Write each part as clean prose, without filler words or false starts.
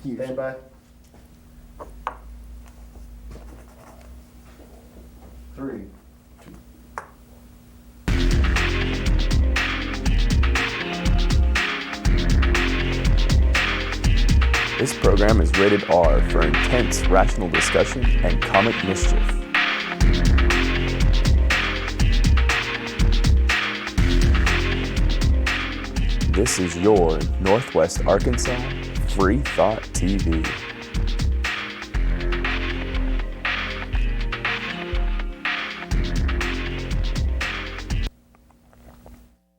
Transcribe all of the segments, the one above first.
Stand by. 3, 2. This program is rated R for intense rational discussion and comic mischief. This is your Northwest Arkansas Freethought TV.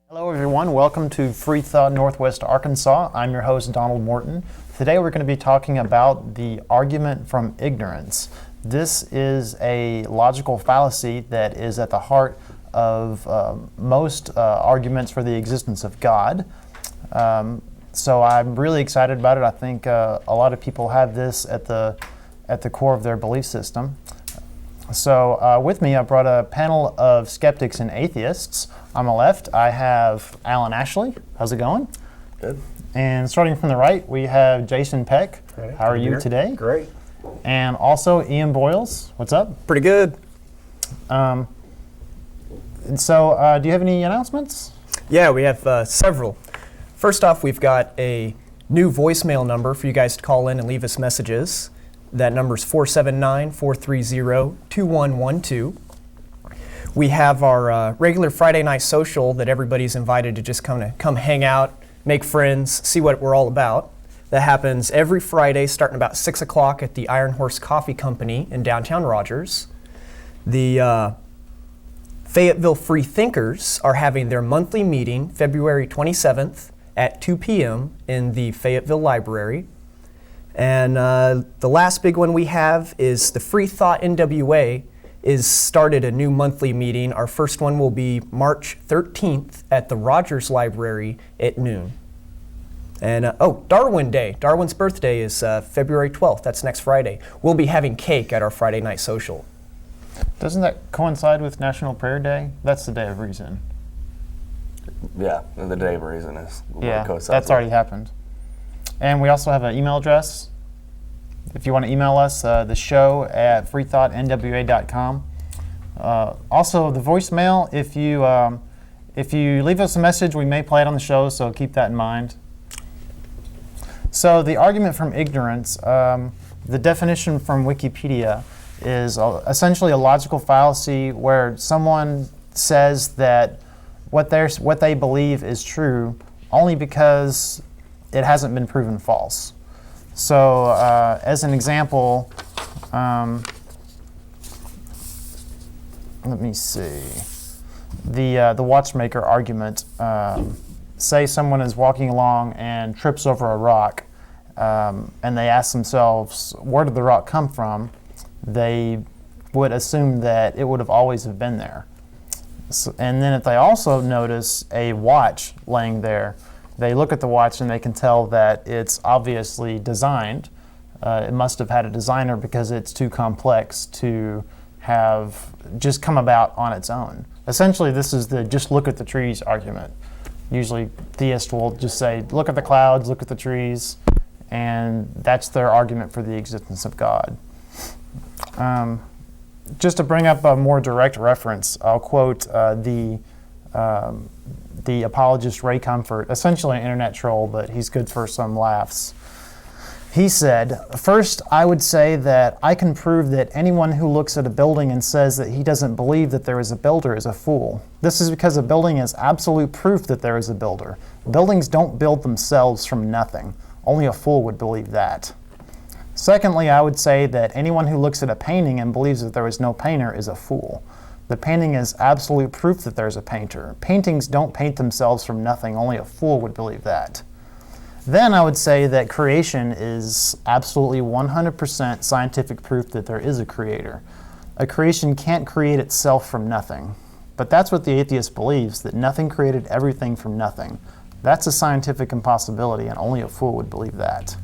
Hello everyone, welcome to Freethought Northwest Arkansas. I'm your host Donald Morton. Today we're going to be talking about the argument from ignorance. This is a logical fallacy that is at the heart of most arguments for the existence of God. So I'm really excited about it. I think a lot of people have this at the core of their belief system. So with me, I brought a panel of skeptics and atheists. On my left, I have Alan Ashley. How's it going? Good. And starting from the right, we have Jason Peck. Right. How are you today? Great. And also Ian Boyles. What's up? Pretty good. And so do you have any announcements? Yeah, we have several. First off, we've got a new voicemail number for you guys to call in and leave us messages. That number is 479-430-2112. We have our regular Friday night social that everybody's invited to just come hang out, make friends, see what we're all about. That happens every Friday starting about 6 o'clock at the Iron Horse Coffee Company in downtown Rogers. The Fayetteville Free Thinkers are having their monthly meeting February 27th at 2 p.m. in the Fayetteville Library. And the last big one we have is the Freethought NWA is started a new monthly meeting. Our first one will be March 13th at the Rogers Library at noon. And Darwin Day. Darwin's birthday is February 12th. That's next Friday. We'll be having cake at our Friday night social. Doesn't that coincide with National Prayer Day? That's the Day of Reason. Yeah, the Day of Reason is what Yeah, it coincides that's with. already happened. And we also have an email address. If you want to email us, the show at freethoughtnwa.com. Also, the voicemail, if you leave us a message, we may play it on the show, so keep that in mind. So the argument from ignorance, the definition from Wikipedia is essentially a logical fallacy where someone says that what they believe is true only because it hasn't been proven false. So as an example, let me see, the watchmaker argument, say someone is walking along and trips over a rock and they ask themselves, where did the rock come from? They would assume that it would have always have been there. So, and then if they also notice a watch laying there, they look at the watch and they can tell that it's obviously designed. It must have had a designer because it's too complex to have just come about on its own. Essentially, this is the just look at the trees argument. Usually theists will just say, look at the clouds, look at the trees, and that's their argument for the existence of God. Just to bring up a more direct reference, I'll quote the apologist Ray Comfort, essentially an internet troll, but he's good for some laughs. He said, "First, I would say that I can prove that anyone who looks at a building and says that he doesn't believe that there is a builder is a fool. This is because a building is absolute proof that there is a builder. Buildings don't build themselves from nothing. Only a fool would believe that. Secondly, I would say that anyone who looks at a painting and believes that there is no painter is a fool. The painting is absolute proof that there's a painter. Paintings don't paint themselves from nothing. Only a fool would believe that. Then I would say that creation is absolutely 100% scientific proof that there is a creator. A creation can't create itself from nothing. But that's what the atheist believes, that nothing created everything from nothing. That's a scientific impossibility, and only a fool would believe that."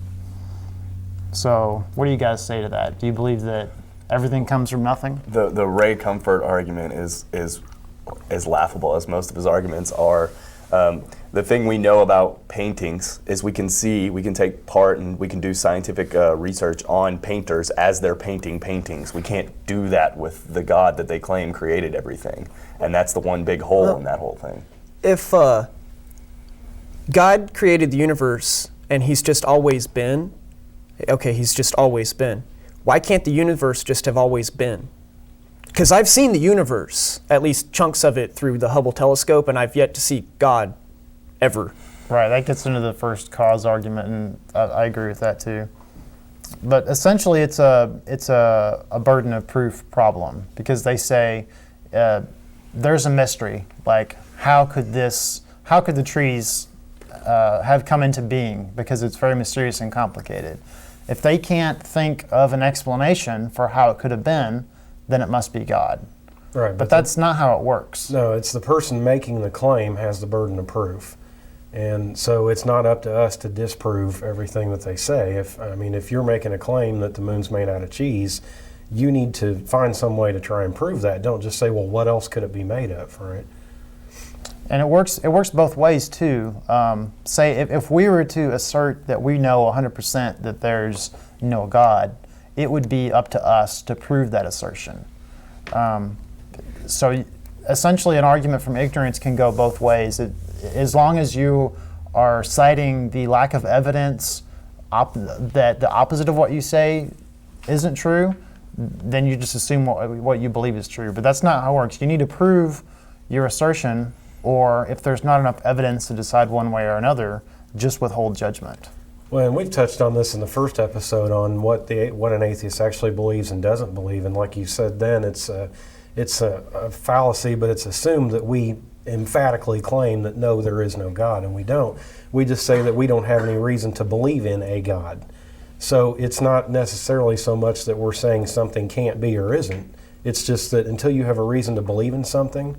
So what do you guys say to that? Do you believe that everything comes from nothing? The Ray Comfort argument is as laughable as most of his arguments are. The thing we know about paintings is we can take part and we can do scientific research on painters as they're painting paintings. We can't do that with the God that they claim created everything. And that's the one big hole in that whole thing. If God created the universe and he's just always been, okay, he's just always been, why can't the universe just have always been? Because I've seen the universe, at least chunks of it, through the Hubble telescope, and I've yet to see God ever. Right, that gets into the first cause argument, and I agree with that too. But essentially, it's a burden of proof problem, because they say there's a mystery. Like, how could the trees have come into being? Because it's very mysterious and complicated. If they can't think of an explanation for how it could have been, then it must be God. Right, But that's not how it works. no, it's the person making the claim has the burden of proof. And so it's not up to us to disprove everything that they say. If you're making a claim that the moon's made out of cheese, you need to find some way to try and prove that. Don't just say, well, what else could it be made of, right? And it works both ways too. Say if we were to assert that we know 100% that there's no God, it would be up to us to prove that assertion. So essentially an argument from ignorance can go both ways. As long as you are citing the lack of evidence that the opposite of what you say isn't true, then you just assume what you believe is true. But that's not how it works. You need to prove your assertion, or if there's not enough evidence to decide one way or another, just withhold judgment. Well, and we've touched on this in the first episode on what an atheist actually believes and doesn't believe. And like you said then, it's a fallacy, but it's assumed that we emphatically claim that no, there is no God, and we don't. We just say that we don't have any reason to believe in a God. So it's not necessarily so much that we're saying something can't be or isn't. It's just that until you have a reason to believe in something,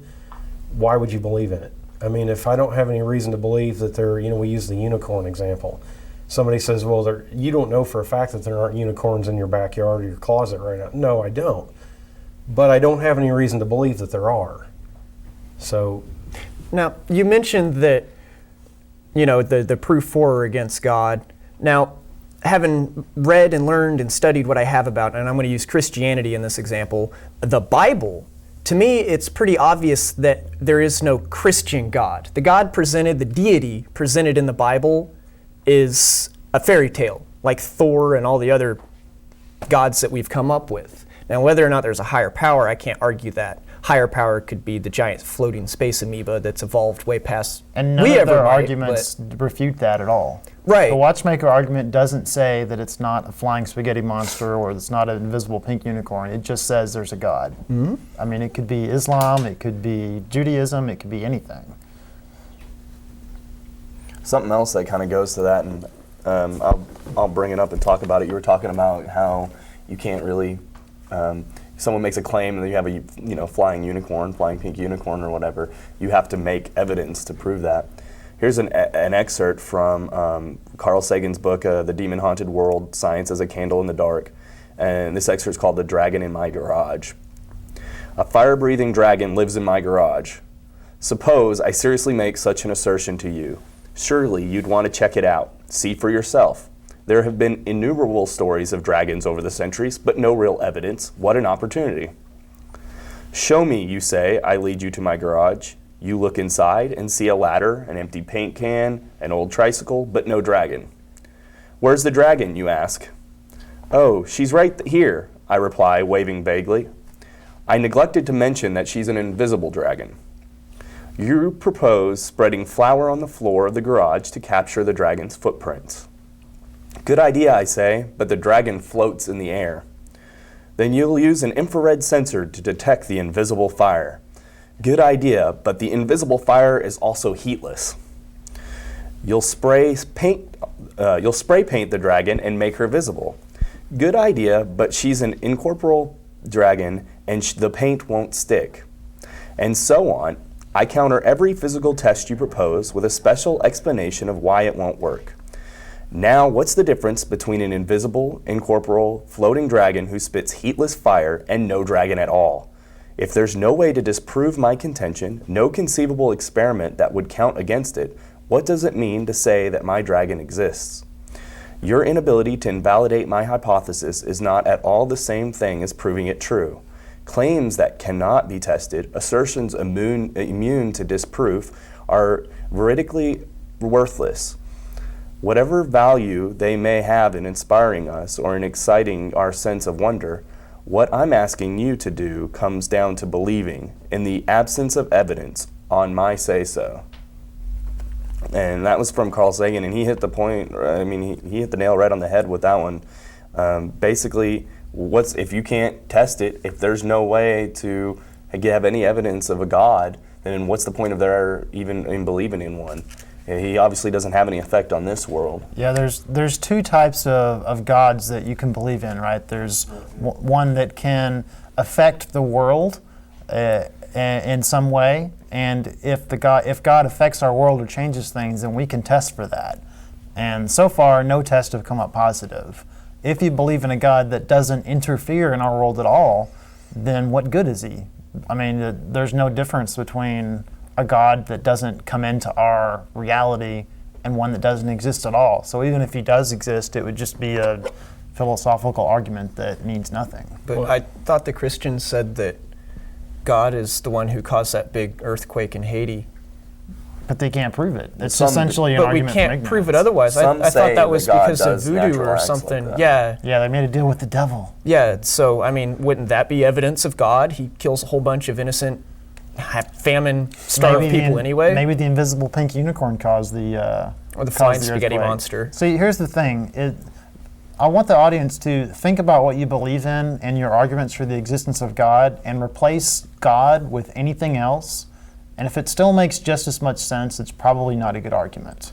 why would you believe in it? I mean, if I don't have any reason to believe that we use the unicorn example. Somebody says, well, you don't know for a fact that there aren't unicorns in your backyard or your closet right now. No, I don't. But I don't have any reason to believe that there are. So, Now, you mentioned that, the proof for or against God. Now, having read and learned and studied what I have about, and I'm going to use Christianity in this example, the Bible, to me, it's pretty obvious that there is no Christian God. The God presented, the deity presented in the Bible is a fairy tale, like Thor and all the other gods that we've come up with. Now, whether or not there's a higher power, I can't argue that. Higher power could be the giant floating space amoeba that's evolved way past And none of their arguments refute that at all. Right. The watchmaker argument doesn't say that it's not a flying spaghetti monster or it's not an invisible pink unicorn. It just says there's a God. Mm-hmm. I mean, it could be Islam, it could be Judaism, it could be anything. Something else that kind of goes to that, and I'll bring it up and talk about it. You were talking about how you can't really, someone makes a claim and you have a flying unicorn, flying pink unicorn or whatever. You have to make evidence to prove that. Here's an excerpt from Carl Sagan's book, The Demon Haunted World, Science as a Candle in the Dark. And this excerpt is called The Dragon in My Garage. A fire-breathing dragon lives in my garage. Suppose I seriously make such an assertion to you. Surely you'd want to check it out, see for yourself. There have been innumerable stories of dragons over the centuries, but no real evidence. What an opportunity. Show me, you say. I lead you to my garage. You look inside and see a ladder, an empty paint can, an old tricycle, but no dragon. Where's the dragon, you ask? Oh, she's right here, I reply, waving vaguely. I neglected to mention that she's an invisible dragon. You propose spreading flour on the floor of the garage to capture the dragon's footprints. Good idea, I say, but the dragon floats in the air. Then you'll use an infrared sensor to detect the invisible fire. Good idea, but the invisible fire is also heatless. You'll spray paint the dragon and make her visible. Good idea, but she's an incorporeal dragon and the paint won't stick. And so on. I counter every physical test you propose with a special explanation of why it won't work. Now, what's the difference between an invisible, incorporeal, floating dragon who spits heatless fire and no dragon at all? If there's no way to disprove my contention, no conceivable experiment that would count against it, What does it mean to say that my dragon exists? Your inability to invalidate my hypothesis is not at all the same thing as proving it true. Claims that cannot be tested, assertions immune to disproof, are veridically worthless. Whatever value they may have in inspiring us or in exciting our sense of wonder, what I'm asking you to do comes down to believing, in the absence of evidence, on my say-so. And that was from Carl Sagan, and he hit the point. I mean, he hit the nail right on the head with that one. Basically, if you can't test it, if there's no way to have any evidence of a God, then what's the point of their even in believing in one? He obviously doesn't have any effect on this world. Yeah, there's two types of gods that you can believe in, right? There's one that can affect the world in some way, and if God affects our world or changes things, then we can test for that. And so far, no tests have come up positive. If you believe in a God that doesn't interfere in our world at all, then what good is he? I mean, there's no difference between a God that doesn't come into our reality and one that doesn't exist at all. So even if he does exist, it would just be a philosophical argument that means nothing. But I thought the Christians said that God is the one who caused that big earthquake in Haiti. But they can't prove it. It's essentially an But we argument can't from ignorance. prove it otherwise. I thought say that was that God because of does voodoo natural or acts like something. that. Yeah. Yeah, they made a deal with the devil. Yeah, so, I mean, wouldn't that be evidence of God? He kills a whole bunch of innocent, famine-starved people anyway. Maybe the invisible pink unicorn caused the Or the caused flying the spaghetti earthquake. monster. See, here's the thing. I want the audience to think about what you believe in and your arguments for the existence of God, and replace God with anything else. And if it still makes just as much sense, it's probably not a good argument.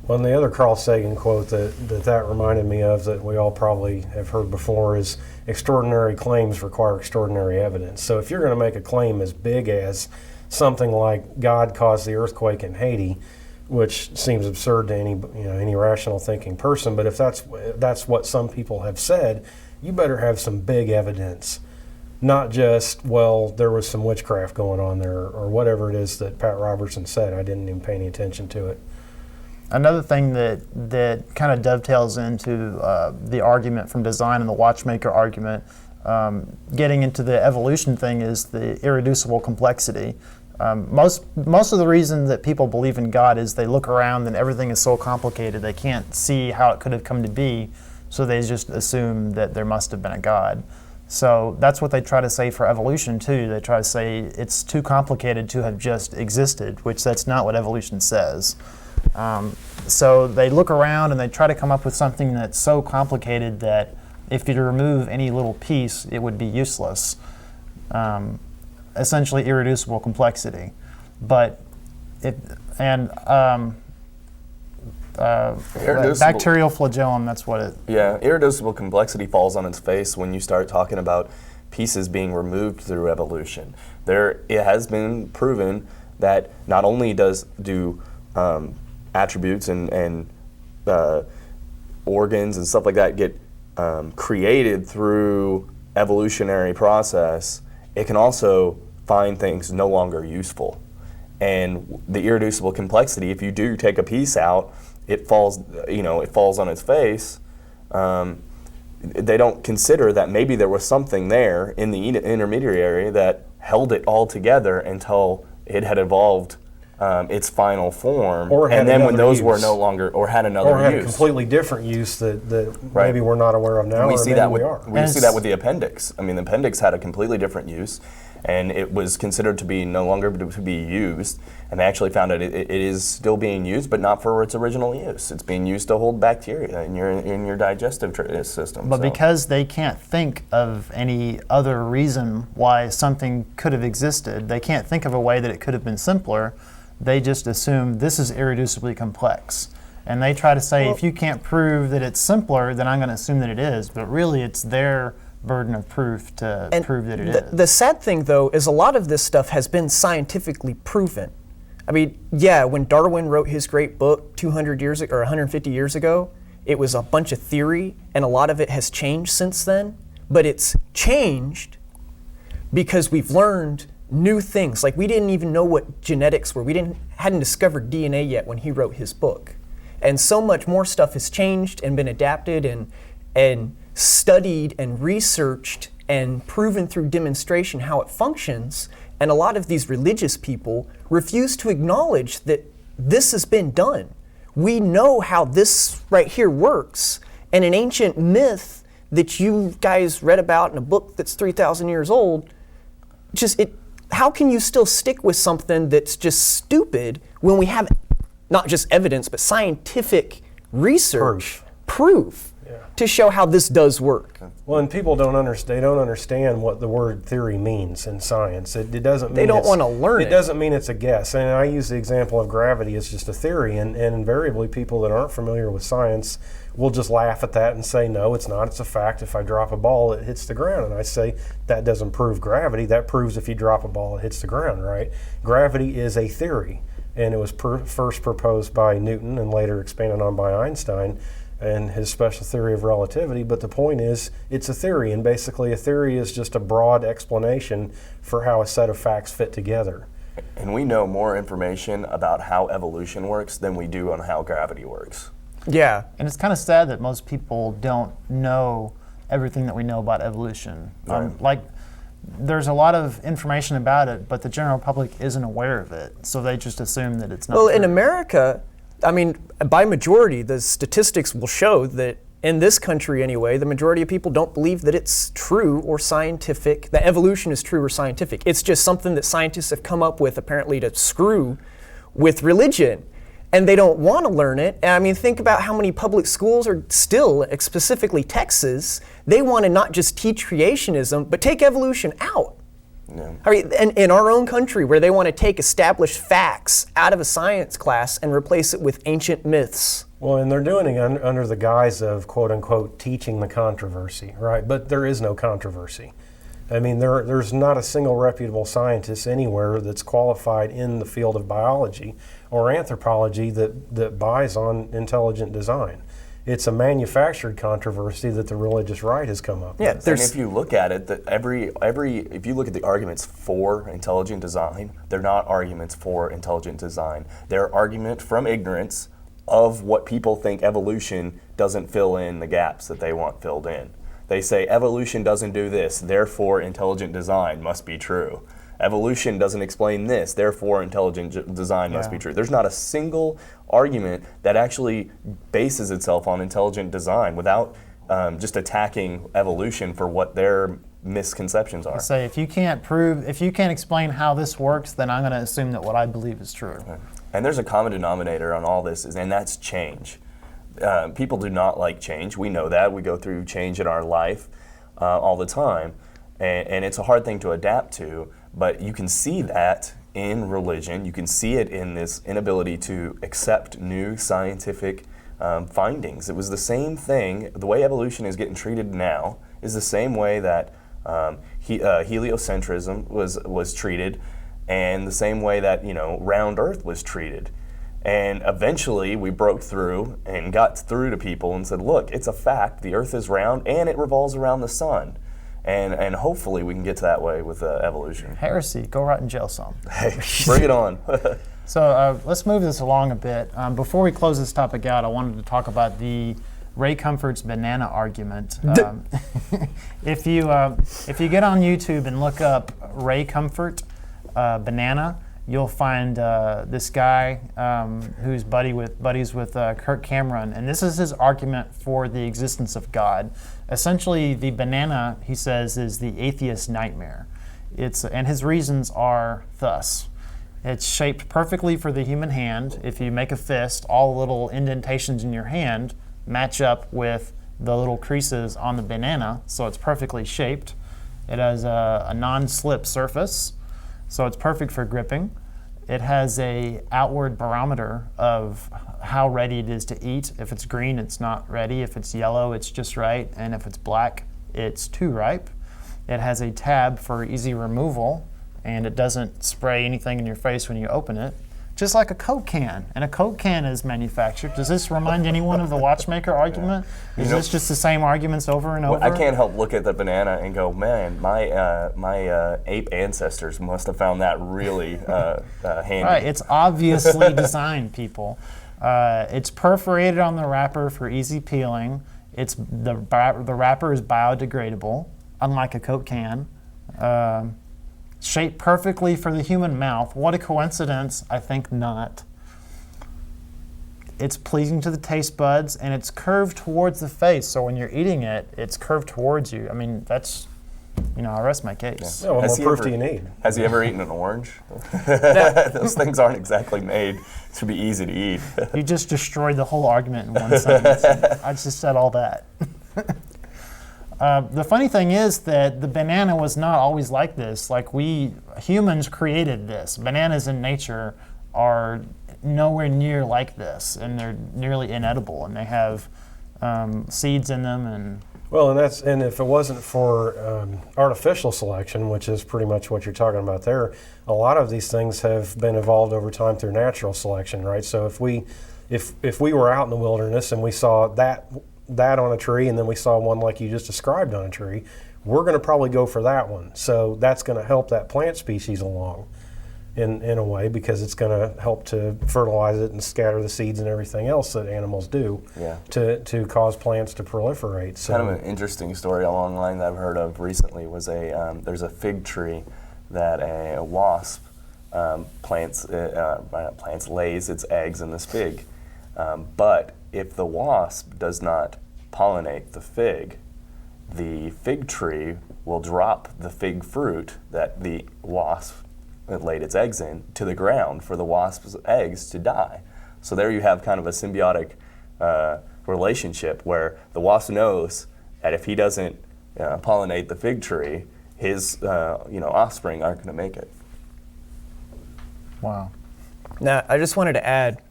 Well, and the other Carl Sagan quote that reminded me of, that we all probably have heard before, is extraordinary claims require extraordinary evidence. So if you're going to make a claim as big as something like God caused the earthquake in Haiti, which seems absurd to any rational thinking person, but if that's what some people have said, you better have some big evidence. Not just, well, there was some witchcraft going on there, or whatever it is that Pat Robertson said. I didn't even pay any attention to it. Another thing that kind of dovetails into the argument from design and the watchmaker argument, getting into the evolution thing, is the irreducible complexity. Most of the reason that people believe in God is they look around and everything is so complicated they can't see how it could have come to be, so they just assume that there must have been a God. So that's what they try to say for evolution too. They try to say it's too complicated to have just existed, which that's not what evolution says. So they look around and they try to come up with something that's so complicated that if you remove any little piece, it would be useless. Essentially irreducible complexity. But bacterial flagellum, that's what it... Yeah, irreducible complexity falls on its face when you start talking about pieces being removed through evolution. It has been proven that not only do attributes and organs and stuff like that get created through evolutionary process, it can also find things no longer useful. And the irreducible complexity, if you do take a piece out, it falls on its face. They don't consider that maybe there was something there in the intermediary that held it all together until it had evolved its final form, and then when those were no longer, or had another use, or had a completely different use that maybe we're not aware of now, we or see maybe that we are. We see that with the appendix. I mean, the appendix had a completely different use, and it was considered to be no longer to be used, and they actually found that it is still being used, but not for its original use. It's being used to hold bacteria in your digestive system. But because they can't think of any other reason why something could have existed, they can't think of a way that it could have been simpler, they just assume this is irreducibly complex. And they try to say, if you can't prove that it's simpler, then I'm going to assume that it is. But really, it's their burden of proof to prove that it is. The sad thing, though, is a lot of this stuff has been scientifically proven. I mean, yeah, when Darwin wrote his great book 200 years ago, or 150 years ago, it was a bunch of theory, and a lot of it has changed since then. But it's changed because we've learned new things. Like, we didn't even know what genetics were. We didn't hadn't discovered DNA yet when he wrote his book. And so much more stuff has changed and been adapted and studied and researched and proven through demonstration how it functions. And a lot of these religious people refuse to acknowledge that this has been done. We know how this right here works. And an ancient myth that you guys read about in a book that's 3,000 years old, how can you still stick with something that's just stupid when we have not just evidence, but scientific research, proof to show how this does work? Well, and people don't understand what the word theory means in science. It doesn't mean they don't want to learn it. It doesn't mean it's a guess. And I use the example of gravity as just a theory, and invariably people that aren't familiar with science will just laugh at that and say, no, it's not. It's a fact. If I drop a ball, it hits the ground. And I say, that doesn't prove gravity. That proves if you drop a ball, it hits the ground, right? Gravity is a theory, and it was first proposed by Newton and later expanded on by Einstein and his special theory of relativity. But the point is, it's a theory, and basically a theory is just a broad explanation for how a set of facts fit together. And we know more information about how evolution works than we do on how gravity works. Yeah. And it's kind of sad that most people don't know everything that we know about evolution. Right. There's a lot of information about it, but the general public isn't aware of it, so they just assume that it's not Well, true. in America, I mean, by majority, the statistics will show that in this country anyway, the majority of people don't believe that it's true or scientific, that evolution is true or scientific. It's just something that scientists have come up with apparently to screw with religion. And they don't want to learn it. And I mean, think about how many public schools are still, specifically Texas, they want to not just teach creationism, but take evolution out. Yeah. I mean, in our own country, where they want to take established facts out of a science class and replace it with ancient myths. Well, and they're doing it under the guise of, quote unquote, teaching the controversy, right? But there is no controversy. I mean, there's not a single reputable scientist anywhere that's qualified in the field of biology or anthropology that buys on intelligent design. It's a manufactured controversy that the religious right has come up with. And if you look at it, if you look at the arguments for intelligent design, they're not arguments for intelligent design. They're argument from ignorance of what people think evolution doesn't fill in the gaps that they want filled in. They say evolution doesn't do this, therefore intelligent design must be true. Evolution doesn't explain this, therefore intelligent design must be true. There's not a single argument that actually bases itself on intelligent design without just attacking evolution for what their misconceptions are. Say, if you can't explain how this works, then I'm going to assume that what I believe is true. And there's a common denominator on all this, and that's change. People do not like change. We know that. We go through change in our life all the time, and it's a hard thing to adapt to, but you can see that in religion. You can see it in this inability to accept new scientific findings. It was the same thing. The way evolution is getting treated now is the same way that heliocentrism was treated, and the same way that round Earth was treated. And eventually we broke through and got through to people and said, look, it's a fact. The Earth is round and it revolves around the sun. And hopefully we can get to that way with evolution. Heresy. Go rot in jail some. Hey, bring it on. So let's move this along a bit. Before we close this topic out, I wanted to talk about the Ray Comfort's banana argument. If you get on YouTube and look up Ray Comfort banana, you'll find this guy who's buddies with Kirk Cameron, and this is his argument for the existence of God. Essentially, the banana, he says, is the atheist nightmare. And his reasons are thus. It's shaped perfectly for the human hand. If you make a fist, all the little indentations in your hand match up with the little creases on the banana, so it's perfectly shaped. It has a non-slip surface, so it's perfect for gripping. It has a outward barometer of how ready it is to eat. If it's green, it's not ready. If it's yellow, it's just right. And if it's black, it's too ripe. It has a tab for easy removal, and it doesn't spray anything in your face when you open it. just like a Coke can, and a Coke can is manufactured. Does this remind anyone of the watchmaker argument? Is this just the same arguments over and over? I can't help look at the banana and go, man, my ape ancestors must have found that really handy. Right, it's obviously designed, people. It's perforated on the wrapper for easy peeling. The wrapper is biodegradable, unlike a Coke can. Shaped perfectly for the human mouth. What a coincidence. I think not. It's pleasing to the taste buds, and it's curved towards the face, so when you're eating it, it's curved towards you. I mean, that's, I rest my case. Yeah, what more proof do you need? Has he ever eaten an orange? Those things aren't exactly made to be easy to eat. You just destroyed the whole argument in one sentence. I just said all that. The funny thing is that the banana was not always like this. Like, we humans created this. Bananas in nature are nowhere near like this, and they're nearly inedible, and they have seeds in them. And if it wasn't for artificial selection, which is pretty much what you're talking about there, a lot of these things have been evolved over time through natural selection, right? So if we were out in the wilderness and we saw that on a tree, and then we saw one like you just described on a tree, we're going to probably go for that one. So that's going to help that plant species along in a way, because it's going to help to fertilize it and scatter the seeds and everything else that animals do to cause plants to proliferate. So kind of an interesting story along the line that I've heard of recently was there's a fig tree that a wasp lays its eggs in this fig. But if the wasp does not pollinate the fig tree will drop the fig fruit that the wasp laid its eggs in to the ground for the wasp's eggs to die. So there you have kind of a symbiotic relationship where the wasp knows that if he doesn't pollinate the fig tree, his offspring aren't going to make it. Wow. Now, I just wanted to add,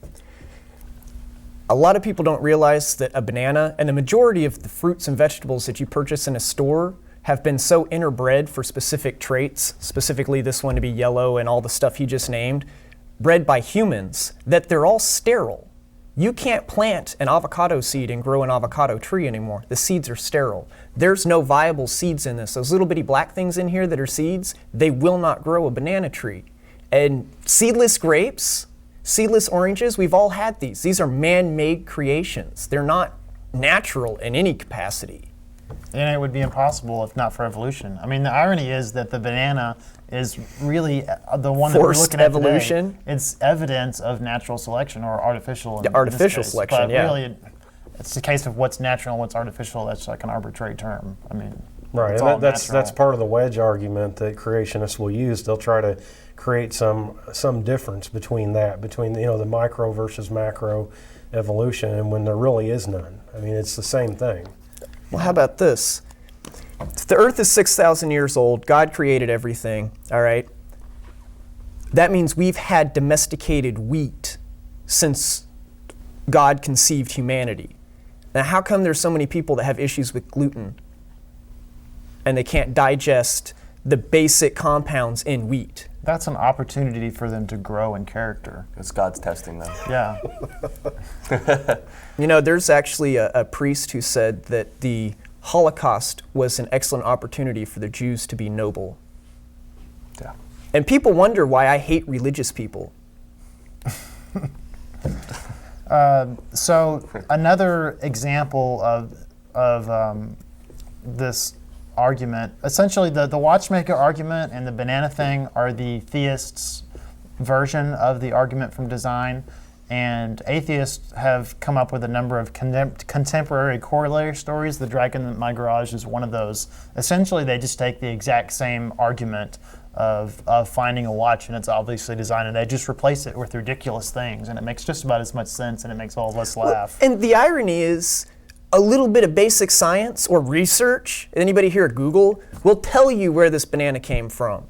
a lot of people don't realize that a banana and the majority of the fruits and vegetables that you purchase in a store have been so interbred for specific traits, specifically this one to be yellow and all the stuff he just named, bred by humans, that they're all sterile. You can't plant an avocado seed and grow an avocado tree anymore. The seeds are sterile. There's no viable seeds in this. Those little bitty black things in here that are seeds, they will not grow a banana tree. And seedless grapes, seedless oranges, we've all had these. These are man-made creations. They're not natural in any capacity. And it would be impossible if not for evolution. I mean, the irony is that the banana is really the one that we're looking at evolution. Today. It's evidence of natural selection or artificial. Artificial selection, but yeah. Really, it's the case of what's natural and what's artificial. That's like an arbitrary term. I mean, right, and that's part of the wedge argument that creationists will use. They'll try to create some difference between the micro versus macro evolution, and when there really is none. I mean, it's the same thing. Well, how about this? The earth is 6,000 years old. God created everything, all right? That means we've had domesticated wheat since God conceived humanity. Now, how come there's so many people that have issues with gluten and they can't digest the basic compounds in wheat? That's an opportunity for them to grow in character. It's God's testing them. Yeah. There's actually a priest who said that the Holocaust was an excellent opportunity for the Jews to be noble. Yeah. And people wonder why I hate religious people. So another example of this argument, essentially the watchmaker argument and the banana thing are the theists' version of the argument from design, and atheists have come up with a number of contemporary corollary stories. The Dragon in My Garage is one of those. Essentially, they just take the exact same argument of finding a watch, and it's obviously designed, and they just replace it with ridiculous things, and it makes just about as much sense, and it makes all of us laugh. And the irony is, a little bit of basic science or research, anybody here at Google, will tell you where this banana came from.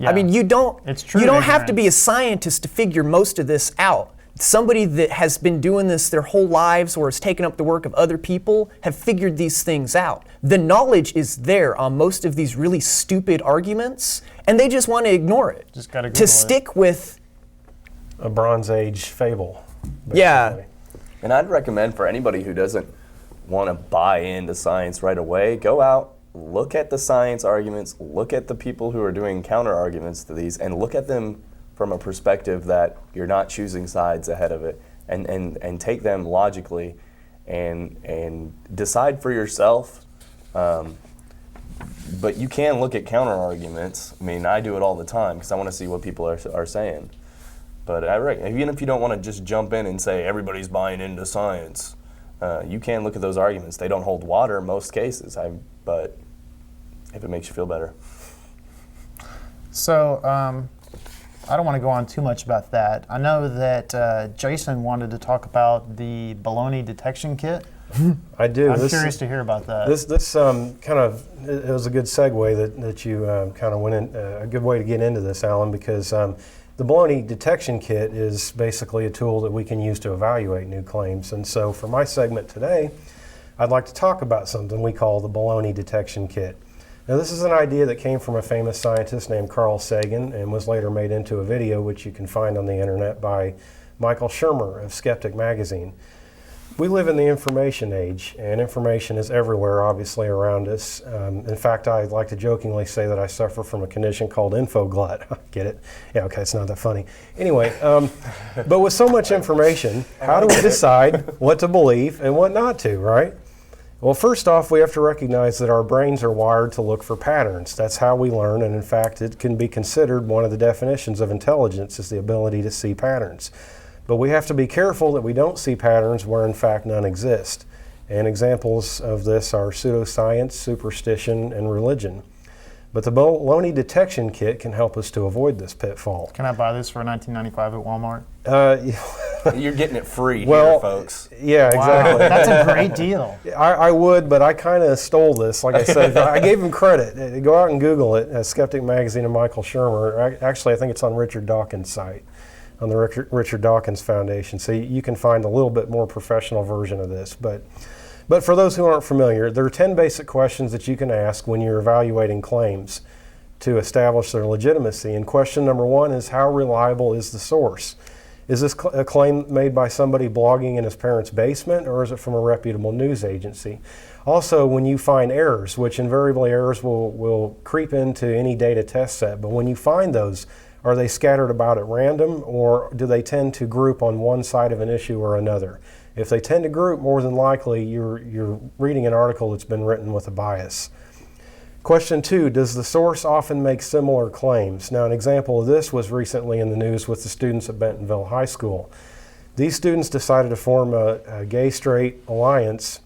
Yeah. I mean, you don't have to be a scientist to figure most of this out. Somebody that has been doing this their whole lives or has taken up the work of other people have figured these things out. The knowledge is there on most of these really stupid arguments, and they just want to ignore it. Just gotta to Google stick with a Bronze Age fable. Yeah. basically. And I'd recommend for anybody who doesn't want to buy into science right away, go out, look at the science arguments, look at the people who are doing counter arguments to these, and look at them from a perspective that you're not choosing sides ahead of it, and take them logically and decide for yourself. But you can look at counter arguments. I mean, I do it all the time because I want to see what people are saying. But even if you don't want to just jump in and say everybody's buying into science, you can look at those arguments. They don't hold water in most cases, but if it makes you feel better. So I don't want to go on too much about that. I know that Jason wanted to talk about the Bologna Detection Kit. I do. I'm curious to hear about that. This kind of, it was a good segue that you kind of went in, a good way to get into this, Alan, because the Bologna Detection Kit is basically a tool that we can use to evaluate new claims. And so for my segment today, I'd like to talk about something we call the Bologna Detection Kit. Now, this is an idea that came from a famous scientist named Carl Sagan and was later made into a video, which you can find on the internet, by Michael Shermer of Skeptic Magazine. We live in the information age, and information is everywhere, obviously, around us. In fact, I like to jokingly say that I suffer from a condition called infoglut. Get it? Yeah, okay, it's not that funny. Anyway, but with so much information, how do we decide what to believe and what not to, right? Well, first off, we have to recognize that our brains are wired to look for patterns. That's how we learn, and in fact, it can be considered one of the definitions of intelligence is the ability to see patterns. But we have to be careful that we don't see patterns where in fact none exist. And examples of this are pseudoscience, superstition, and religion. But the Bologna Detection Kit can help us to avoid this pitfall. Can I buy this for $19.95 at Walmart? You're getting it free Well, here, folks. Yeah, exactly. Wow, that's a great deal. I would, but I kind of stole this. Like I said, I gave him credit. Go out and Google it, Skeptic Magazine and Michael Shermer. Actually, I think it's on Richard Dawkins' site, on the Richard Dawkins Foundation. So you can find a little bit more professional version of this. But for those who aren't familiar, there are 10 basic questions that you can ask when you're evaluating claims to establish their legitimacy. And question number 1 is, how reliable is the source? Is this a claim made by somebody blogging in his parents' basement, or is it from a reputable news agency? Also, when you find errors, which invariably errors will creep into any data test set, but when you find those, are they scattered about at random, or do they tend to group on one side of an issue or another? If they tend to group, more than likely you're reading an article that's been written with a bias. Question 2, does the source often make similar claims? Now, an example of this was recently in the news with the students at Bentonville High School. These students decided to form a gay-straight alliance,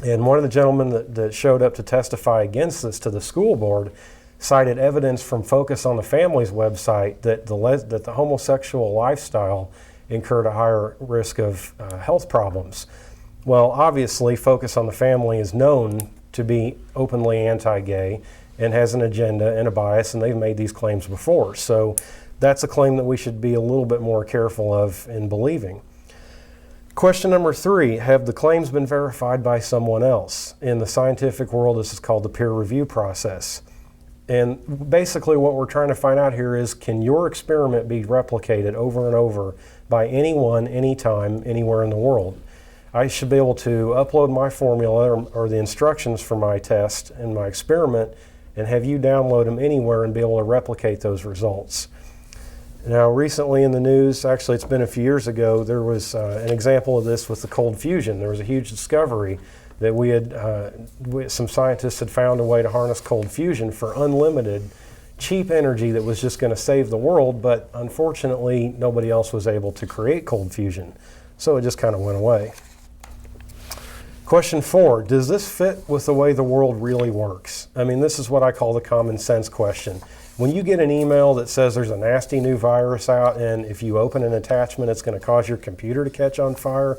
and one of the gentlemen that showed up to testify against this to the school board cited evidence from Focus on the Family's website that the homosexual lifestyle incurred a higher risk of health problems. Well, obviously, Focus on the Family is known to be openly anti-gay and has an agenda and a bias, and they've made these claims before. So that's a claim that we should be a little bit more careful of in believing. Question number 3, have the claims been verified by someone else? In the scientific world, this is called the peer review process. And basically what we're trying to find out here is, can your experiment be replicated over and over by anyone, anytime, anywhere in the world? I should be able to upload my formula or the instructions for my test and my experiment and have you download them anywhere and be able to replicate those results. Now, recently in the news, actually it's been a few years ago, there was an example of this with the cold fusion. There was a huge discovery that some scientists had found a way to harness cold fusion for unlimited, cheap energy that was just going to save the world, but unfortunately nobody else was able to create cold fusion. So it just kind of went away. Question 4, does this fit with the way the world really works? I mean, this is what I call the common sense question. When you get an email that says there's a nasty new virus out and if you open an attachment it's going to cause your computer to catch on fire,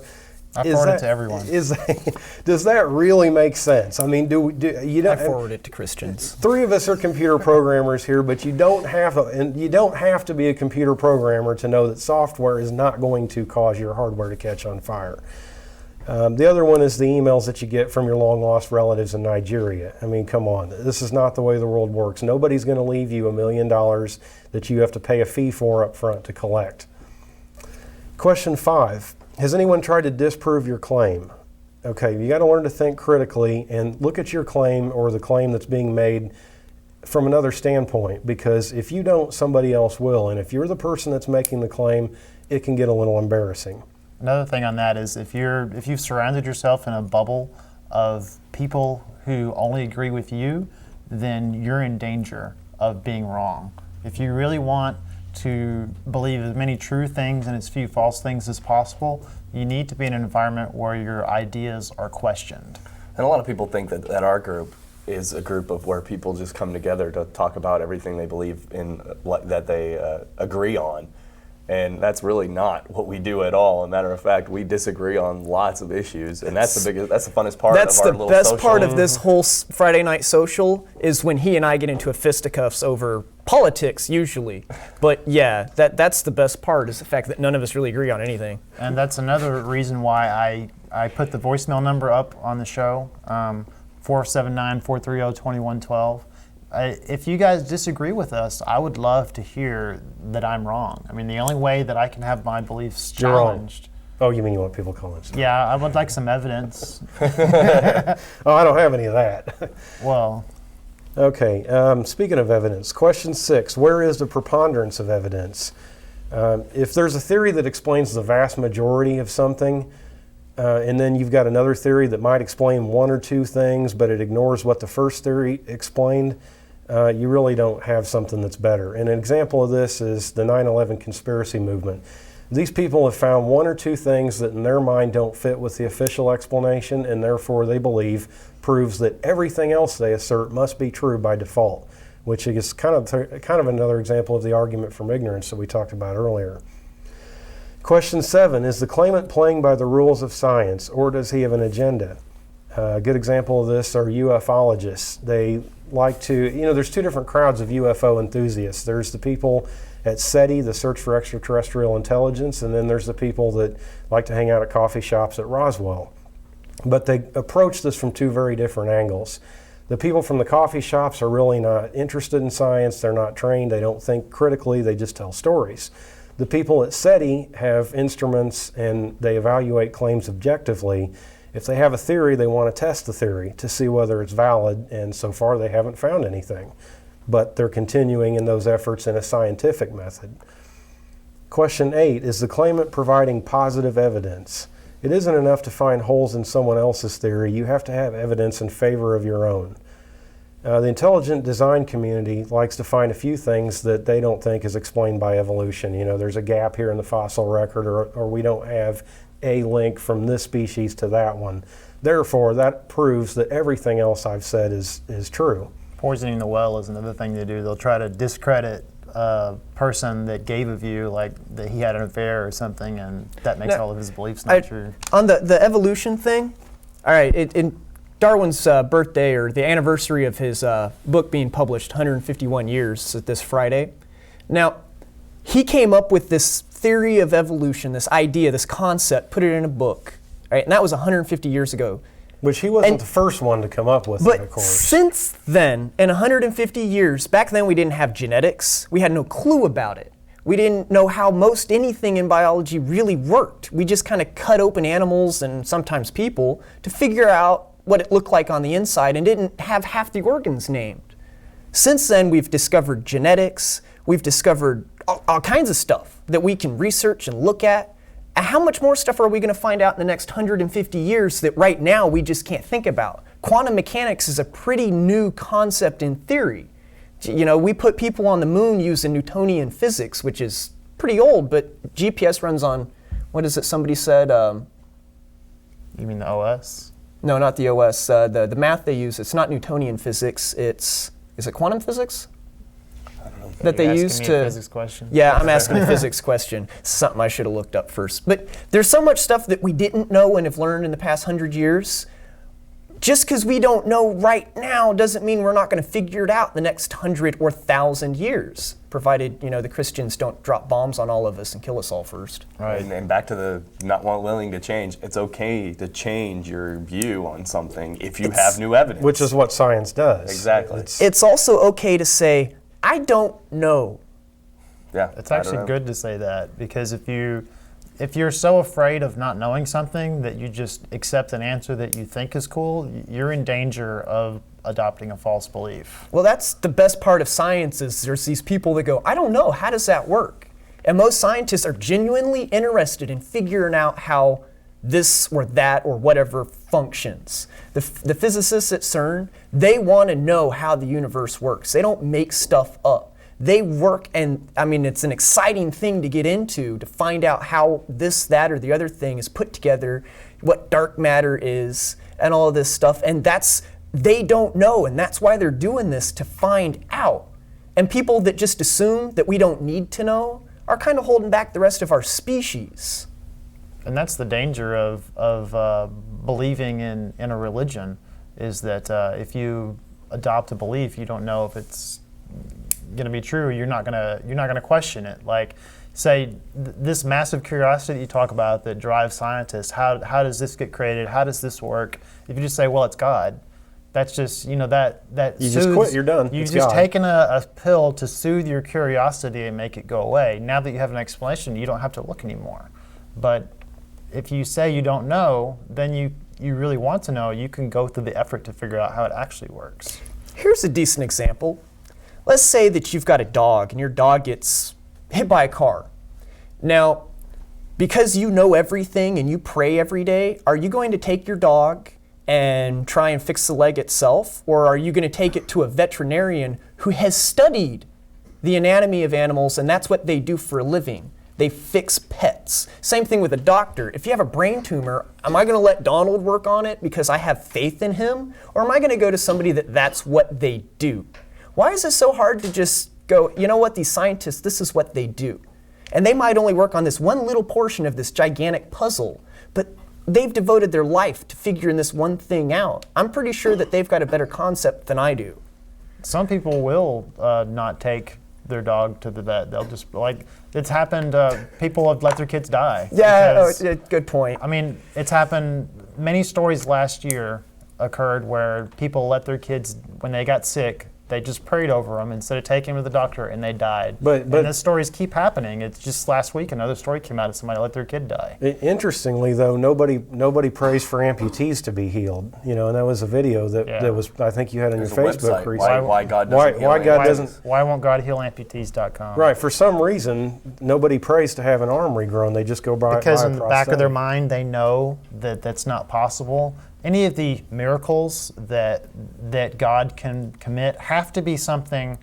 I forward it to everyone. Does that really make sense? I mean, I forward it to Christians. 3 of us are computer programmers here, but you don't have to be a computer programmer to know that software is not going to cause your hardware to catch on fire. The other one is the emails that you get from your long-lost relatives in Nigeria. I mean, come on. This is not the way the world works. Nobody's going to leave you $1 million that you have to pay a fee for up front to collect. Question 5, has anyone tried to disprove your claim? Okay, you got to learn to think critically and look at your claim or the claim that's being made from another standpoint, because if you don't, somebody else will. And if you're the person that's making the claim, it can get a little embarrassing. Another thing on that is if you've surrounded yourself in a bubble of people who only agree with you, then you're in danger of being wrong. If you really want to believe as many true things and as few false things as possible, you need to be in an environment where your ideas are questioned. And a lot of people think that our group is a group of where people just come together to talk about everything they believe in, that they agree on. And that's really not what we do at all. As a matter of fact, we disagree on lots of issues, and that's the funnest part of our little social. That's the best part of this whole Friday night social is when he and I get into a fisticuffs over politics usually. But yeah, that's the best part, is the fact that none of us really agree on anything. And that's another reason why I put the voicemail number up on the show, 479-430-2112. If you guys disagree with us, I would love to hear that I'm wrong. I mean, the only way that I can have my beliefs challenged. Oh, you mean you want people calling? Yeah, I would like some evidence. Oh, I don't have any of that. Well, okay, speaking of evidence, question 6, where is the preponderance of evidence? If there's a theory that explains the vast majority of something, and then you've got another theory that might explain one or two things, but it ignores what the first theory explained, you really don't have something that's better. And an example of this is the 9/11 conspiracy movement. These people have found one or two things that in their mind don't fit with the official explanation, and therefore they believe proves that everything else they assert must be true by default, which is kind of another example of the argument from ignorance that we talked about earlier. Question 7, is the claimant playing by the rules of science, or does he have an agenda? A good example of this are ufologists. They like to, there's two different crowds of UFO enthusiasts. There's the people at SETI, the Search for Extraterrestrial Intelligence, and then there's the people that like to hang out at coffee shops at Roswell. But they approach this from two very different angles. The people from the coffee shops are really not interested in science. They're not trained. They don't think critically. They just tell stories. The people at SETI have instruments and they evaluate claims objectively. If they have a theory, they want to test the theory to see whether it's valid, and so far they haven't found anything. But they're continuing in those efforts in a scientific method. Question 8, is the claimant providing positive evidence? It isn't enough to find holes in someone else's theory. You have to have evidence in favor of your own. The intelligent design community likes to find a few things that they don't think is explained by evolution. There's a gap here in the fossil record, or we don't have a link from this species to that one. Therefore, that proves that everything else I've said is true. poisoning the well is another thing they do. They'll try to discredit a person that gave a view, like that he had an affair or something, and that makes all of his beliefs not true. On the evolution thing, all right, in Darwin's birthday, or the anniversary of his book being published, 151 years this Friday. Now, he came up with this theory of evolution, this idea, this concept, put it in a book, right? And that was 150 years ago. Which he wasn't the first one to come up with it, of course. Since then, in 150 years, back then we didn't have genetics. We had no clue about it. We didn't know how most anything in biology really worked. We just kind of cut open animals and sometimes people to figure out what it looked like on the inside and didn't have half the organs named. Since then, we've discovered genetics. We've discovered all kinds of stuff that we can research and look at. How much more stuff are we going to find out in the next 150 years that right now we just can't think about? Quantum mechanics is a pretty new concept in theory. You know, we put people on the moon using Newtonian physics, which is pretty old, but GPS runs on, what is it somebody said? You mean the OS? No, not the OS. The math they use, it's not Newtonian physics, is it quantum physics? That they use to. A physics question? Yeah, I'm asking a physics question. Something I should have looked up first. But there's so much stuff that we didn't know and have learned in the past 100 years. Just because we don't know right now doesn't mean we're not going to figure it out in the next 100 or 1,000 years, provided the Christians don't drop bombs on all of us and kill us all first. Right. And back to the not willing to change. It's okay to change your view on something if you have new evidence. Which is what science does. Exactly. It's also okay to say, I don't know. Yeah, It's actually good to say that, because if you if you're so afraid of not knowing something that you just accept an answer that you think is cool, you're in danger of adopting a false belief. Well, that's the best part of science is there's these people that go, I don't know, how does that work? And most scientists are genuinely interested in figuring out how this or that or whatever functions. The physicists at CERN, they want to know how the universe works. They don't make stuff up. They work, and I mean, it's an exciting thing to get into, to find out how this, that, or the other thing is put together, what dark matter is, and all of this stuff. And they don't know, and that's why they're doing this, to find out. And people that just assume that we don't need to know are kind of holding back the rest of our species. And that's the danger of believing in a religion, is that if you adopt a belief, you don't know if it's going to be true. You're not going to question it. Like, say, this massive curiosity that you talk about that drives scientists. How does this get created? How does this work? If you just say, well, it's God, that's just, that You just quit, you're done. You've It's just God. taken a pill to soothe your curiosity and make it go away. Now that you have an explanation, you don't have to look anymore. But if you say you don't know, then you really want to know, you can go through the effort to figure out how it actually works. Here's a decent example. Let's say that you've got a dog and your dog gets hit by a car. Now, because you know everything and you pray every day, are you going to take your dog and try and fix the leg itself? Or are you going to take it to a veterinarian who has studied the anatomy of animals, and that's what they do for a living? They fix pets. Same thing with a doctor. If you have a brain tumor, am I going to let Donald work on it because I have faith in him? Or am I going to go to somebody that's what they do? Why is it so hard to just go, you know what, these scientists, this is what they do? And they might only work on this one little portion of this gigantic puzzle, but they've devoted their life to figuring this one thing out. I'm pretty sure that they've got a better concept than I do. Some people will not take their dog to the vet. They'll just, like, it's happened, people have let their kids die. Yeah, because, good point. I mean, it's happened, many stories last year occurred where people let their kids, when they got sick, they just prayed over them instead of taking them to the doctor, and they died. But and the stories keep happening. It's just last week another story came out of somebody let their kid die. Interestingly, though, nobody prays for amputees to be healed. And that was a video that was, I think you had on There's your a Facebook website, recently. why God doesn't heal why God doesn't. Why won't God heal amputees.com? Right. For some reason, nobody prays to have an arm regrown. They just go by Because by in a the back of their prosthetic. mind, they know that that's not possible. Any of the miracles that God can commit have to be something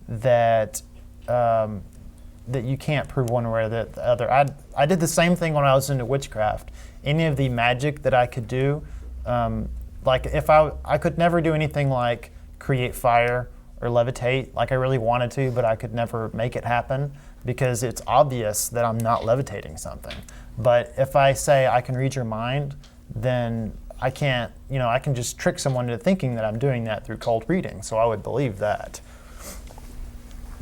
that that you can't prove one way or the other. I did the same thing when I was into witchcraft. Any of the magic that I could do, like if I could never do anything like create fire or levitate like I really wanted to, but I could never make it happen because it's obvious that I'm not levitating something. But if I say I can read your mind, then I can't, I can just trick someone into thinking that I'm doing that through cold reading, so I would believe that.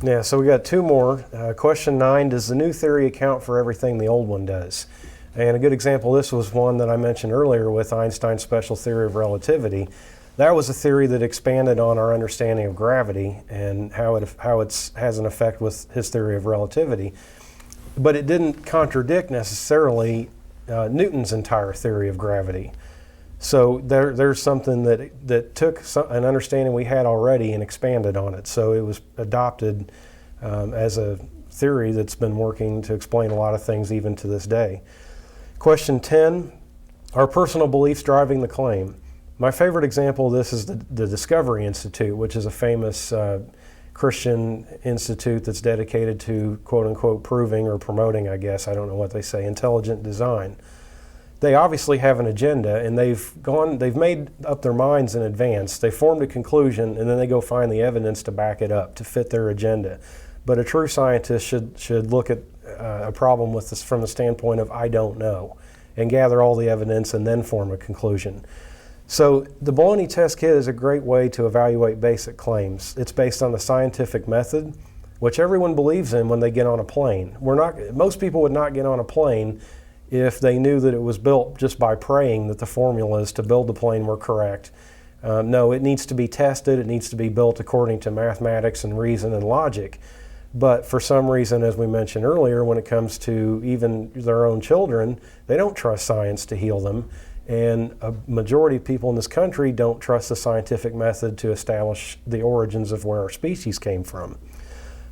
Yeah, so we got two more. Question 9, does the new theory account for everything the old one does? And a good example of this was one that I mentioned earlier with Einstein's special theory of relativity. That was a theory that expanded on our understanding of gravity and how it has an effect with his theory of relativity. But it didn't contradict necessarily Newton's entire theory of gravity. So there's something that took an understanding we had already and expanded on it. So it was adopted as a theory that's been working to explain a lot of things even to this day. Question 10, are personal beliefs driving the claim? My favorite example of this is the Discovery Institute, which is a famous Christian institute that's dedicated to quote-unquote proving or promoting, I guess, I don't know what they say, intelligent design. They obviously have an agenda, and they've made up their minds in advance. They formed a conclusion, and then they go find the evidence to back it up, to fit their agenda. But a true scientist should look at a problem with this from the standpoint of I don't know, and gather all the evidence and then form a conclusion. So the Bologna Test Kit is a great way to evaluate basic claims. It's based on the scientific method, which everyone believes in when they get on a plane. Most people would not get on a plane if they knew that it was built just by praying that the formulas to build the plane were correct. No, it needs to be tested. It needs to be built according to mathematics and reason and logic. But for some reason, as we mentioned earlier, when it comes to even their own children, they don't trust science to heal them. And a majority of people in this country don't trust the scientific method to establish the origins of where our species came from.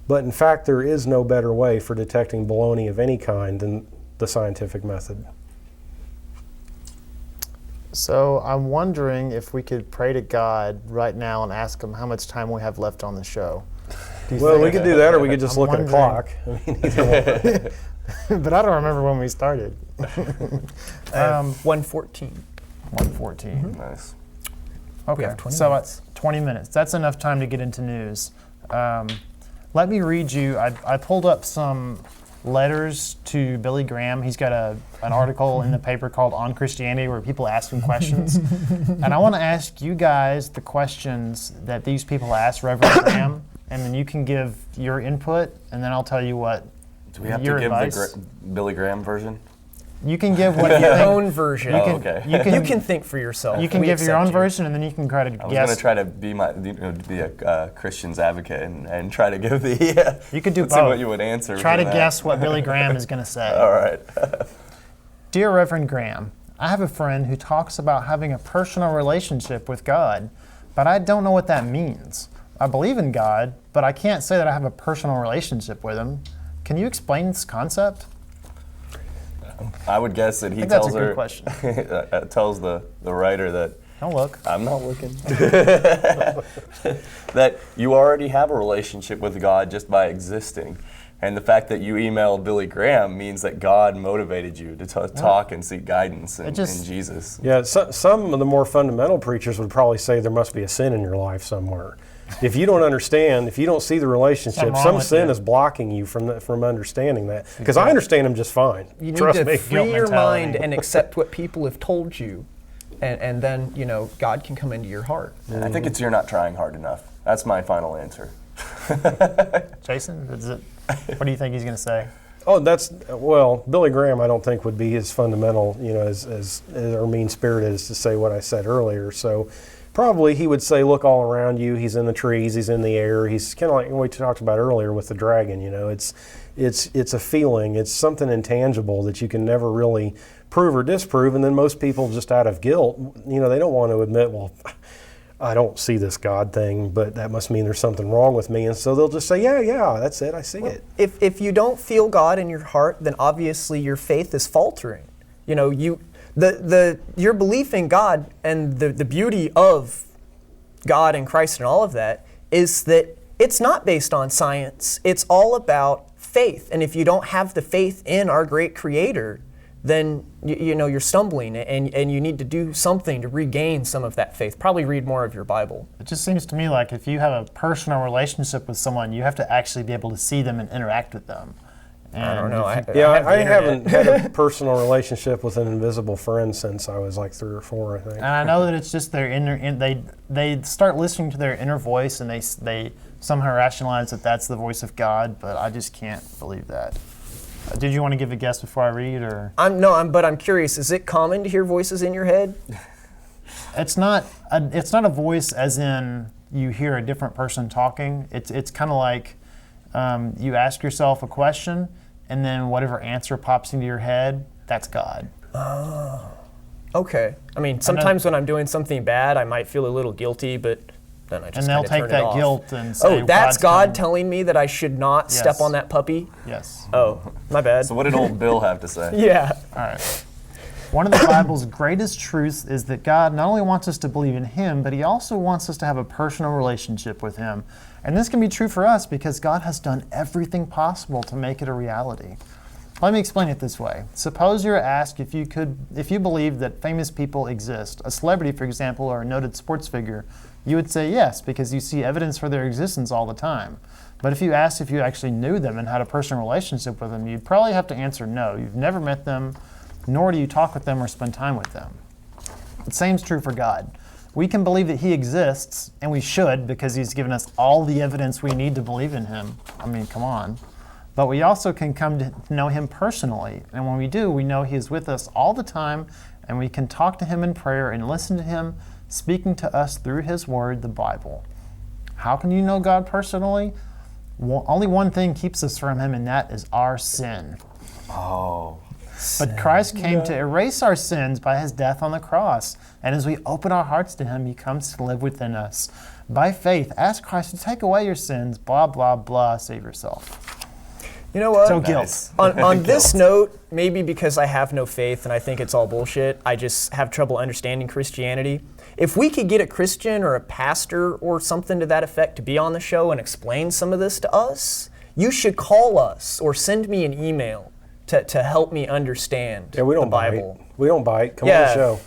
But in fact, there is no better way for detecting baloney of any kind than the scientific method. So I'm wondering if we could pray to God right now and ask him how much time we have left on the show. Well, we could do that, or we could just I'm look at a wondering. clock. I mean, either one. But I don't remember when we started. 1:14. 1:14. Nice. Okay, have 20 so minutes. 20 minutes. That's enough time to get into news. Let me read you. I pulled up some letters to Billy Graham. He's got an article in the paper called On Christianity where people ask him questions. And I want to ask you guys the questions that these people asked Reverend Graham, and then you can give your input, and then I'll tell you what Do we have your to give advice. the Billy Graham version? You can give what you Your think. own version. Oh, okay. You can think for yourself. You can We give your accept own you. version, and then you can try to I was guess. going to try to be a Christian's advocate and try to give the. You could do let's see both. what you would answer. Try for to that. guess what Billy Graham is going to say. All right. Dear Reverend Graham, I have a friend who talks about having a personal relationship with God, but I don't know what that means. I believe in God, but I can't say that I have a personal relationship with him. Can you explain this concept? I would guess that he think that's tells a good her, question. tells the writer that Don't look. I'm not looking. That you already have a relationship with God just by existing. And the fact that you emailed Billy Graham means that God motivated you to talk and seek guidance in Jesus. Yeah, some of the more fundamental preachers would probably say there must be a sin in your life somewhere. If you don't understand, if you don't see the relationship, Something wrong some with sin you. is blocking you from understanding that. Because I understand him just fine. You need Trust to me. free Guilt your mentality. mind and accept what people have told you, and then God can come into your heart. I think it's you're not trying hard enough. That's my final answer. Jason, what do you think he's going to say? Oh, Billy Graham I don't think would be as fundamental, as or mean-spirited as to say what I said earlier. So probably he would say, look all around you, he's in the trees, he's in the air, he's kind of like what we talked about earlier with the dragon, it's a feeling, it's something intangible that you can never really prove or disprove, and then most people just out of guilt, they don't want to admit, well, I don't see this God thing, but that must mean there's something wrong with me. And so they'll just say, yeah, that's it, I see it. If you don't feel God in your heart, then obviously your faith is faltering. Your belief in God and the beauty of God and Christ and all of that is that it's not based on science. It's all about faith. And if you don't have the faith in our great Creator, then you're stumbling, and you need to do something to regain some of that faith. Probably read more of your Bible. It just seems to me like if you have a personal relationship with someone, you have to actually be able to see them and interact with them. And I don't know. if you- I haven't had a personal relationship with an invisible friend since I was like 3 or 4, I think. And I know that it's just their they start listening to their inner voice, and they somehow rationalize that that's the voice of God, but I just can't believe that. Did you want to give a guess before I read, or? But I'm curious. Is it common to hear voices in your head? It's not a voice as in you hear a different person talking. It's kind of like you ask yourself a question, and then whatever answer pops into your head, that's God. Oh, okay. I mean, sometimes when I'm doing something bad, I might feel a little guilty, but then I just And they'll kinda take turn it that off. guilt and say, Oh, that's God's God coming. telling me that I should not step Yes. on that puppy? Yes. Oh, my bad. So what did old Bill have to say? Yeah. All right. One of the Bible's greatest truths is that God not only wants us to believe in Him, but He also wants us to have a personal relationship with Him. And this can be true for us because God has done everything possible to make it a reality. Let me explain it this way. Suppose you're asked if you believe that famous people exist, a celebrity, for example, or a noted sports figure, you would say yes, because you see evidence for their existence all the time. But if you asked if you actually knew them and had a personal relationship with them, you'd probably have to answer no. You've never met them, nor do you talk with them or spend time with them. The same is true for God. We can believe that He exists, and we should, because He's given us all the evidence we need to believe in Him. I mean, come on. But we also can come to know Him personally. And when we do, we know He is with us all the time, and we can talk to Him in prayer and listen to Him speaking to us through His Word, the Bible. How can you know God personally? Only one thing keeps us from him, and that is our sin. Oh. But Christ came to erase our sins by his death on the cross. And as we open our hearts to him, he comes to live within us. By faith, ask Christ to take away your sins, blah, blah, blah, save yourself. You know what? So Nice. guilt. On this note, maybe because I have no faith and I think it's all bullshit, I just have trouble understanding Christianity. If we could get a Christian or a pastor or something to that effect to be on the show and explain some of this to us, you should call us or send me an email to help me understand Yeah, we don't the Bible. bite. We don't bite. Come on the show.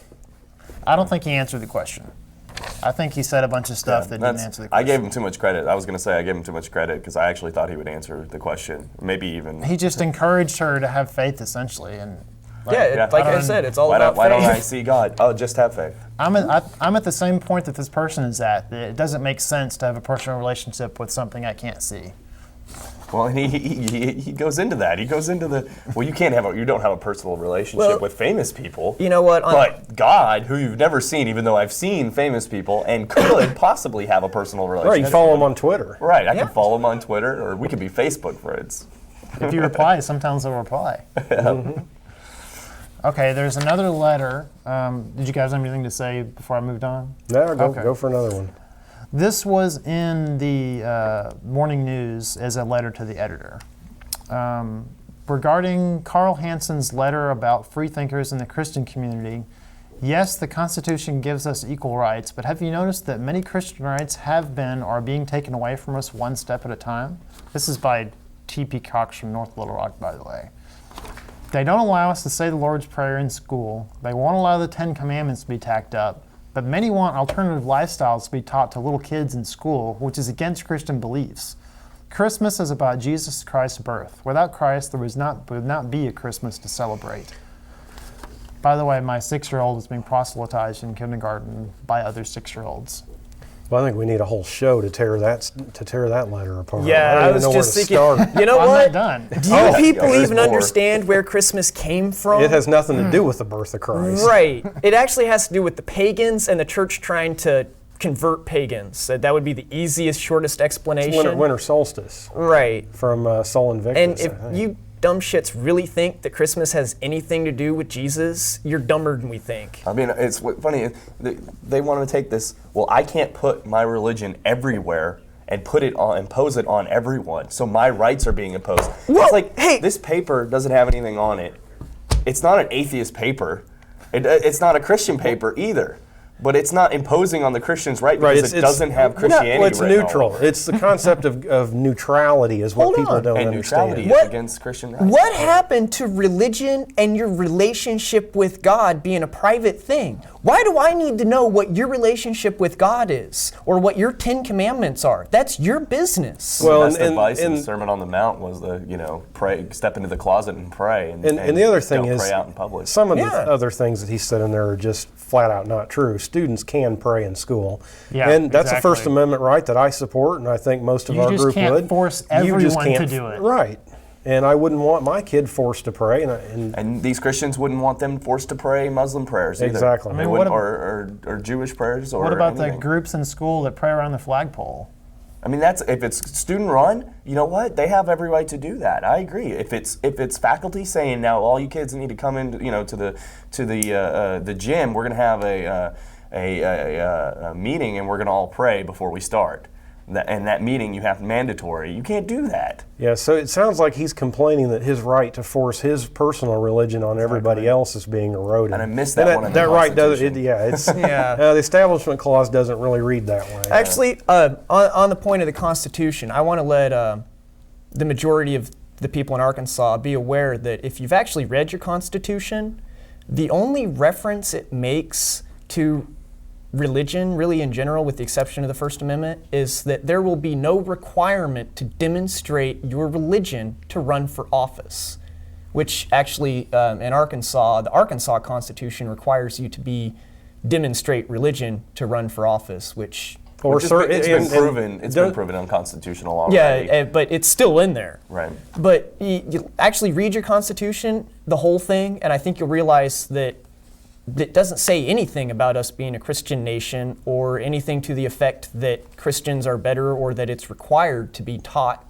I don't think he answered the question. I think he said a bunch of stuff that didn't answer the I question. gave him too much credit. I was going to say I gave him too much credit because I actually thought he would answer the question. Maybe even. He just encouraged her to have faith, essentially. And Yeah, like I said, it's all why about why don't I faith. see God? Oh, just have faith. I'm at the same point that this person is at. That it doesn't make sense to have a personal relationship with something I can't see. Well, and he goes into that. He goes into the, well, you don't have a personal relationship Well, with famous people. You know what? But God, who you've never seen, even though I've seen famous people and could possibly have a personal relationship. Right, you follow him on Twitter. Right, I Yeah. can follow him on Twitter, or we could be Facebook friends. If you reply, sometimes they'll reply. Okay, there's another letter. Did you guys have anything to say before I moved on? No, Okay. go for another one. This was in the morning news as a letter to the editor. Regarding Carl Hansen's letter about freethinkers in the Christian community, yes, the Constitution gives us equal rights, but have you noticed that many Christian rights have been or are being taken away from us one step at a time? This is by T.P. Cox from North Little Rock, by the way. They don't allow us to say the Lord's Prayer in school. They won't allow the Ten Commandments to be tacked up. But many want alternative lifestyles to be taught to little kids in school, which is against Christian beliefs. Christmas is about Jesus Christ's birth. Without Christ, there would not be a Christmas to celebrate. By the way, my 6-year-old is being proselytized in kindergarten by other 6-year-olds. Well, I think we need a whole show to tear that letter apart. Yeah, don't I even was know where just to thinking, start. you know I'm what? not done. Do you people there's even more. understand where Christmas came from? It has nothing to do with the birth of Christ. Right. It actually has to do with the pagans and the church trying to convert pagans. That would be the easiest, shortest explanation. Winter solstice Right. from Sol Invictus. And I if think. you dumb shits really think that Christmas has anything to do with Jesus, you're dumber than we think. I mean, it's funny. They want to take this. Well, I can't put my religion everywhere and impose it on everyone. So my rights are being imposed. Well, it's like, hey. this paper doesn't have anything on it. It's not an atheist paper. It's not a Christian paper either. But it's not imposing on the Christians' right because it doesn't have Christianity. Well, it's written all neutral. over it. It's the concept of neutrality is what Hold people on. don't And understand. neutrality What- is against Christian rights. What happened to religion and your relationship with God being a private thing? Why do I need to know what your relationship with God is or what your 10 Commandments are? That's your business. Well, The best and- advice in the and- Sermon on the Mount was pray, step into the closet and pray. And the other thing don't is, pray out in public. some of Yeah. the other things that he said in there are just flat out not true. Students can pray in school, Yeah, and that's a exactly. First Amendment right that I support, and I think most of You our just group can't would. force You just everyone can't to do it. right? And I wouldn't want my kid forced to pray, And these Christians wouldn't want them forced to pray Muslim prayers either. Exactly. I They mean, wouldn't- what or Jewish prayers or What about anything. the groups in school that pray around the flagpole? I mean, that's if it's student run. You know what? They have every right to do that. I agree. If it's faculty saying now all you kids need to come in, to the gym, we're going to have a meeting and we're going to all pray before we start. And that meeting you have mandatory. You can't do that. yeah. So it sounds like he's complaining that his right to force his personal religion on everybody else is being eroded. And I missed that one in the That right does. Constitution. It's Yeah. the Establishment Clause doesn't really read that way. Actually, on the point of the Constitution, I want to let the majority of the people in Arkansas be aware that if you've actually read your Constitution, the only reference it makes to religion, really in general, with the exception of the First Amendment, is that there will be no requirement to demonstrate your religion to run for office, which actually in Arkansas, the Arkansas Constitution requires you to demonstrate religion to run for office, which It's been proven. It's been proven unconstitutional already. yeah, but it's still in there. Right. But you actually read your Constitution, the whole thing, and I think you'll realize that that doesn't say anything about us being a Christian nation or anything to the effect that Christians are better or that it's required to be taught.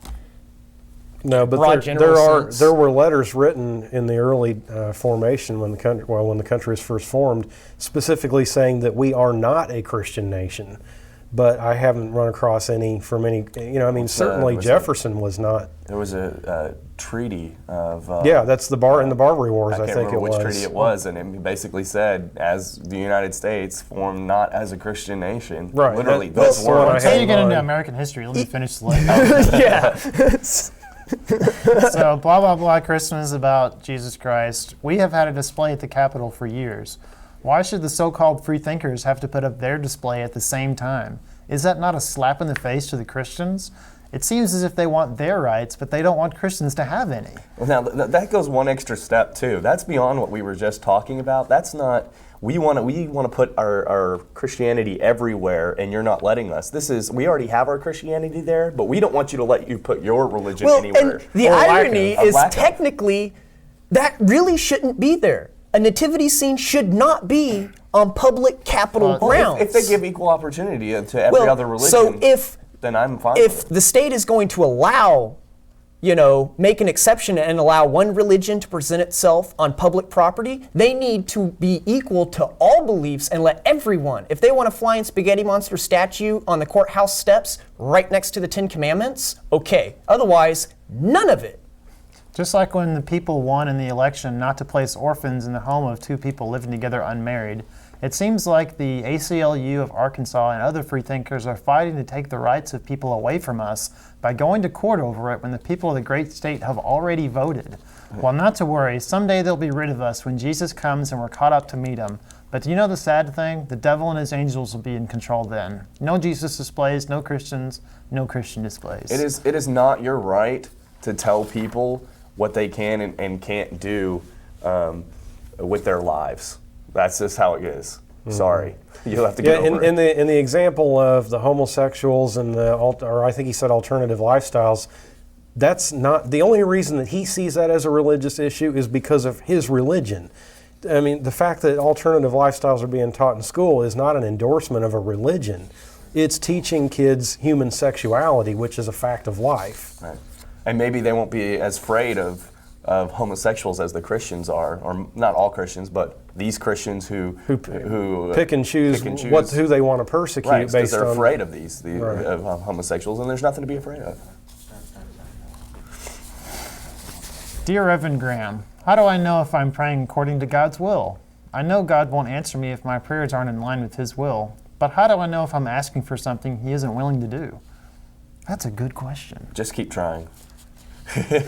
No, but broad general sense. there were letters written in the early formation when the country was first formed, specifically saying that we are not a Christian nation. But I haven't run across any from any. Certainly Jefferson was not. There was a treaty of. That's the in the Barbary Wars. I can't think remember it was. which treaty it was, and it basically said, as the United States formed not as a Christian nation. Right. Literally, That's those the one I words. had Until you in get into mind. American history, let me finish the letter. Yeah. So, blah, blah, blah, Christmas about Jesus Christ. We have had a display at the Capitol for years. Why should the so-called free thinkers have to put up their display at the same time? Is that not a slap in the face to the Christians? It seems as if they want their rights, but they don't want Christians to have any. Well, now, that goes one extra step, too. That's beyond what we were just talking about. That's not... We want to put our Christianity everywhere, and you're not letting us. We already have our Christianity there, but we don't want you to let you put your religion anywhere. And the Or lack irony of. is Lack of. technically that really shouldn't be there. A nativity scene should not be on public Capitol grounds. If they give equal opportunity to every other religion, so then I'm fine if with it. the state is going to allow, make an exception and allow one religion to present itself on public property, they need to be equal to all beliefs and let everyone, if they want a flying spaghetti monster statue on the courthouse steps right next to the Ten Commandments, okay. Otherwise, none of it. Just like when the people won in the election not to place orphans in the home of two people living together unmarried, it seems like the ACLU of Arkansas and other free thinkers are fighting to take the rights of people away from us by going to court over it when the people of the great state have already voted. Well, not to worry, someday they'll be rid of us when Jesus comes and we're caught up to meet him. But do you know the sad thing? The devil and his angels will be in control then. No Jesus displays, no Christians, no Christian displays. It is not your right to tell people what they can and can't do with their lives. That's just how it is. Sorry, you'll have to get over it. In the example of the homosexuals and or I think he said alternative lifestyles, that's not the only reason that he sees that as a religious issue is because of his religion. I mean, the fact that alternative lifestyles are being taught in school is not an endorsement of a religion. It's teaching kids human sexuality, which is a fact of life. Right. And maybe they won't be as afraid of homosexuals as the Christians are, or not all Christians, but these Christians who pick and choose who they want to persecute, right, because based they're on afraid of these Right. of homosexuals, and there's nothing to be afraid of. Dear Evan Graham, how do I know if I'm praying according to God's will? I know God won't answer me if my prayers aren't in line with his will, but how do I know if I'm asking for something he isn't willing to do? That's a good question. Just keep trying.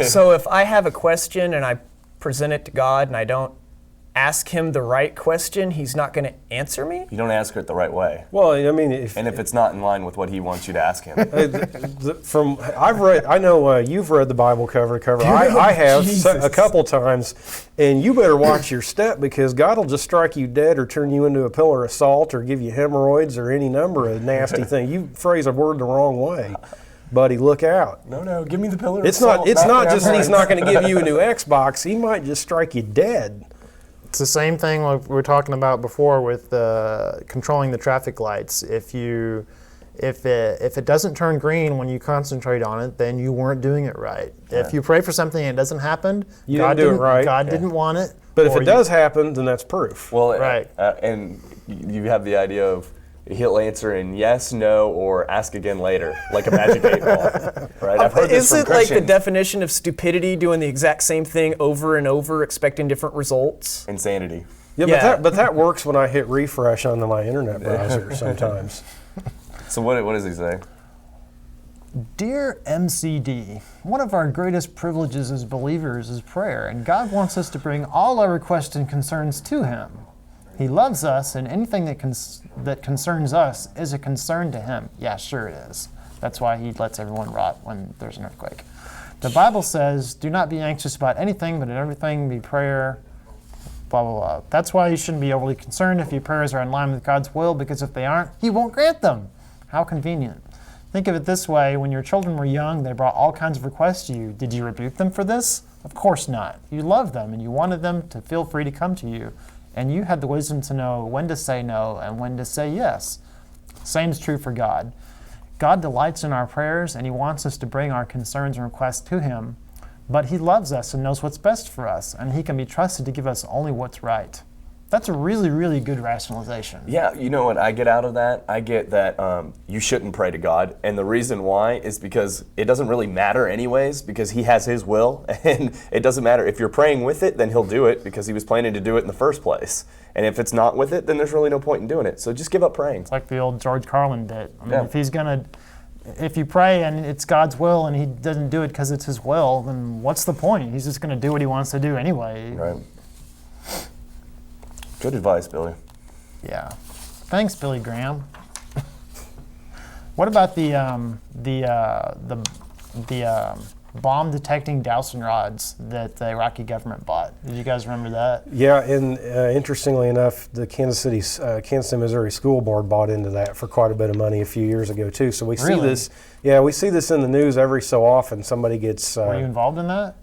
So if I have a question and I present it to God and I don't ask him the right question, he's not going to answer me? You don't ask it the right way. Well, I mean, if it's not in line with what he wants you to ask him. I know you've read the Bible cover to cover. I have a couple times, and you better watch your step because God will just strike you dead or turn you into a pillar of salt or give you hemorrhoids or any number of nasty things. You phrase a word the wrong way. Buddy, look out. No, give me the pillar It's of salt. It's not the just that he's hemorrhoids. not going to give you a new Xbox. He might just strike you dead. It's the same thing like we were talking about before with controlling the traffic lights. If it doesn't turn green when you concentrate on it, then you weren't doing it right. Yeah. If you pray for something and it doesn't happen, You didn't do it right. God didn't want it. But if or it does happen, then that's proof. Well, Right. And you have the idea of he'll answer in yes, no, or ask again later, like a magic 8 ball. Right? I've heard this from Isn't like the Christians. definition of stupidity doing the exact same thing over and over, expecting different results? Insanity. Yeah, Yeah. but that works when I hit refresh on my internet browser sometimes. So what does he say? Dear MCD, one of our greatest privileges as believers is prayer, and God wants us to bring all our requests and concerns to him. He loves us, and anything that concerns us is a concern to him. Yeah, sure it is. That's why he lets everyone rot when there's an earthquake. The Bible says, do not be anxious about anything, but in everything be prayer, blah, blah, blah. That's why you shouldn't be overly concerned if your prayers are in line with God's will, because if they aren't, he won't grant them. How convenient. Think of it this way, when your children were young, they brought all kinds of requests to you. Did you rebuke them for this? Of course not. You loved them, and you wanted them to feel free to come to you. and you have the wisdom to know when to say no and when to say yes. Same is true for God. God delights in our prayers, and he wants us to bring our concerns and requests to him, but he loves us and knows what's best for us, and he can be trusted to give us only what's right. That's a really, really good rationalization. Yeah, you know what I get out of that? I get that you shouldn't pray to God. And the reason why is because it doesn't really matter anyways, because he has his will. And it doesn't matter. If you're praying with it, then he'll do it because he was planning to do it in the first place. And if it's not with it, then there's really no point in doing it. So just give up praying. It's like the old George Carlin bit. I mean, Yeah. if you pray and it's God's will and he doesn't do it because it's his will, then what's the point? He's just going to do what he wants to do anyway. Right. Good advice, Billy. Yeah. Thanks, Billy Graham. What about the bomb detecting dowsing rods that the Iraqi government bought? Did you guys remember that? Yeah, and interestingly enough, the Kansas City, Missouri School Board bought into that for quite a bit of money a few years ago too. So we see Really? this. Yeah, we see this in the news every so often. Somebody gets. Were you involved in that?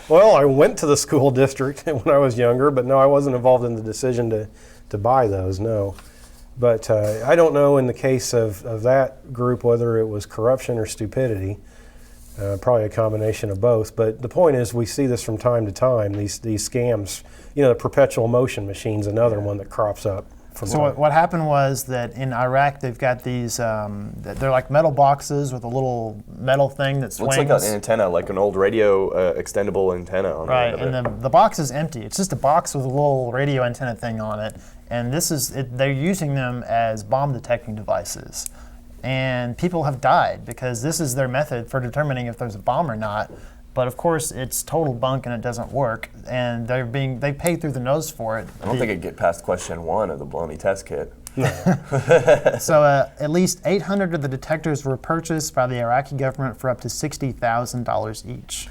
Well, I went to the school district when I was younger, but no, I wasn't involved in the decision to buy those. No. But I don't know in the case of that group whether it was corruption or stupidity. Probably a combination of both. But the point is, we see this from time to time. These scams. You know, the Perpetual motion machine's another one that crops up. So what happened was that in Iraq they've got these. They're like metal boxes with a little metal thing that swings. Looks like an antenna, like an old radio extendable antenna on Right, the end of and the box is empty. It's just a box with a little radio antenna thing on it. And this is they're using them as bomb detecting devices. And people have died because this is their method for determining if there's a bomb or not. But of course, it's total bunk and it doesn't work. And they pay through the nose for it. I don't think it'd get past question 1 of the Bologna Test Kit. So at least 800 of the detectors were purchased by the Iraqi government for up to $60,000 each.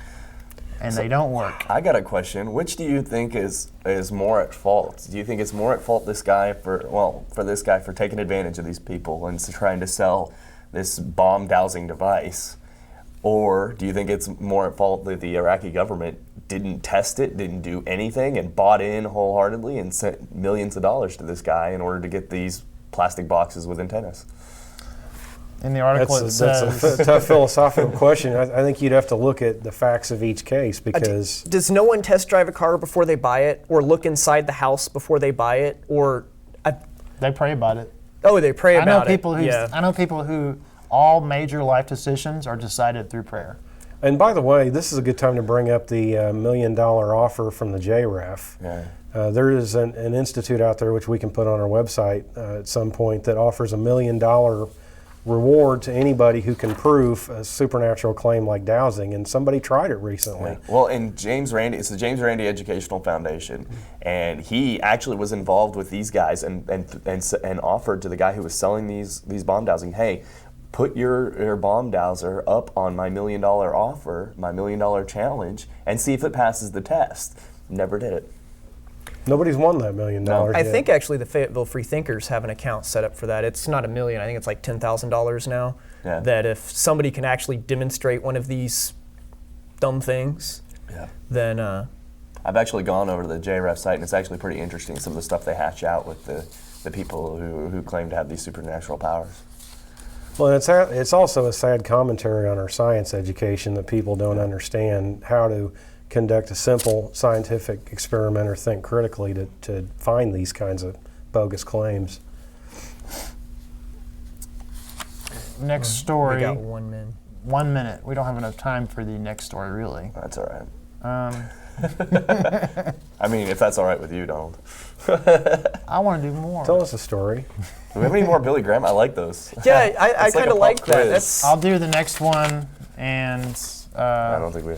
And they don't work. I got a question. Which do you think is more at fault? Do you think it's more at fault this guy for this guy for taking advantage of these people and trying to sell this bomb dowsing device? Or do you think it's more at fault that the Iraqi government didn't test it, didn't do anything, and bought in wholeheartedly and sent millions of dollars to this guy in order to get these plastic boxes with antennas? In the article That's says... a tough philosophical question. I think you'd have to look at the facts of each case because... Does no one test drive a car before they buy it, or look inside the house before they buy it, or... They pray about it. Oh, they pray about it. I know people who all major life decisions are decided through prayer. And by the way, this is a good time to bring up the $1 million offer from the JREF. Yeah. There is an institute out there which we can put on our website at some point that offers $1 million reward to anybody who can prove a supernatural claim like dowsing, and somebody tried it recently. Yeah. Well, and it's the James Randi Educational Foundation, and he actually was involved with these guys and offered to the guy who was selling these bomb dowsing, hey, put your bomb dowser up on my $1 million offer, my $1 million challenge, and see if it passes the test. Never did it. Nobody's won that $1 million yet. I think actually the Fayetteville Freethinkers have an account set up for that. It's not $1 million. I think it's like $10,000 now. Yeah. That if somebody can actually demonstrate one of these dumb things, then... I've actually gone over to the JREF site, and it's actually pretty interesting, some of the stuff they hatch out with the people who claim to have these supernatural powers. Well, it's also a sad commentary on our science education that people don't understand how to conduct a simple scientific experiment or think critically to find these kinds of bogus claims. Next story. We got 1 minute. 1 minute. We don't have enough time for the next story, really. That's all right. Um, I mean, if that's all right with you, Donald. I want to do more. Tell us a story. Do we have any more Billy Graham? I like those. Yeah, I It's like kind of a like pop that. quiz. That's, I'll do the next one, and I don't think we...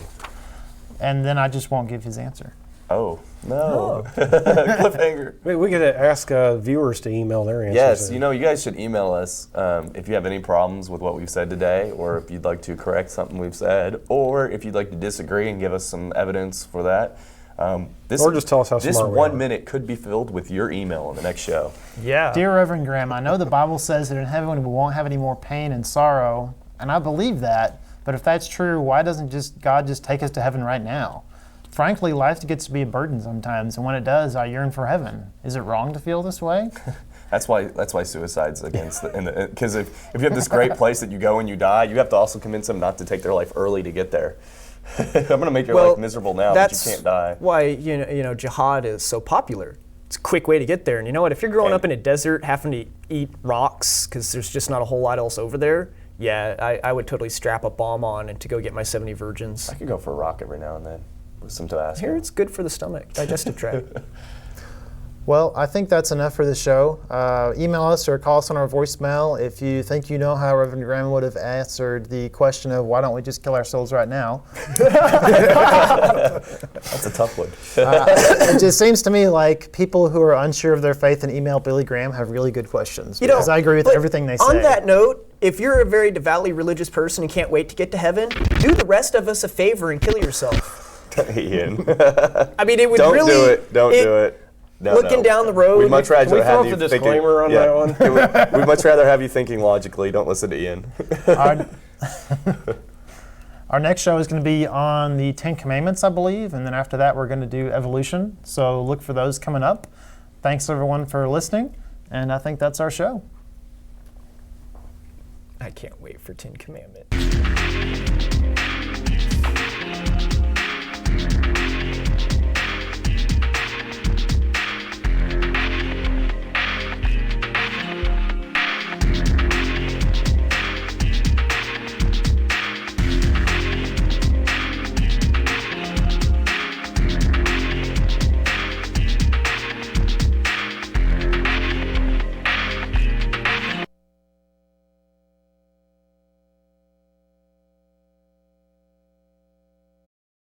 and then I just won't give his answer. Oh, no. Cliffhanger. We could ask viewers to email their answers. Yes, in. you guys should email us if you have any problems with what we've said today, or if you'd like to correct something we've said, or if you'd like to disagree and give us some evidence for that. Or just tell us how this smart we 1 are. minute could be filled with your email on the next show. yeah. Dear Reverend Graham, I know the Bible says that in heaven we won't have any more pain and sorrow, and I believe that, but if that's true, why doesn't God just take us to heaven right now? frankly, life gets to be a burden sometimes, and when it does, I yearn for heaven. Is it wrong to feel this way? That's why suicide's against because if you have this great place that you go and you die, you have to also convince them not to take their life early to get there. I'm going to make your life miserable now, but you can't die. That's why jihad is so popular. It's a quick way to get there. And you know what? If you're growing up in a desert, having to eat rocks because there's just not a whole lot else over there, yeah, I would totally strap a bomb on and to go get my 70 virgins. I could go for a rock every now and then with some Tabasco. Here, it's good for the stomach, digestive tract. Well, I think that's enough for the show. Email us or call us on our voicemail if you think you know how Reverend Graham would have answered the question of why don't we just kill ourselves right now. That's a tough one. It just seems to me like people who are unsure of their faith and email Billy Graham have really good questions. Because I agree with everything they say. On that note, if you're a very devoutly religious person and can't wait to get to heaven, do the rest of us a favor and kill yourself. Ian. I mean, it would Don't really... do it. Don't do it. No, looking down the road. We'd much rather Can we throw have up you the thinking. disclaimer on that one? We'd much rather have you thinking logically. Don't listen to Ian. Our next show is going to be on the 10 Commandments, I believe, and then after that we're going to do evolution. So look for those coming up. Thanks everyone for listening, and I think that's our show. I can't wait for 10 Commandments.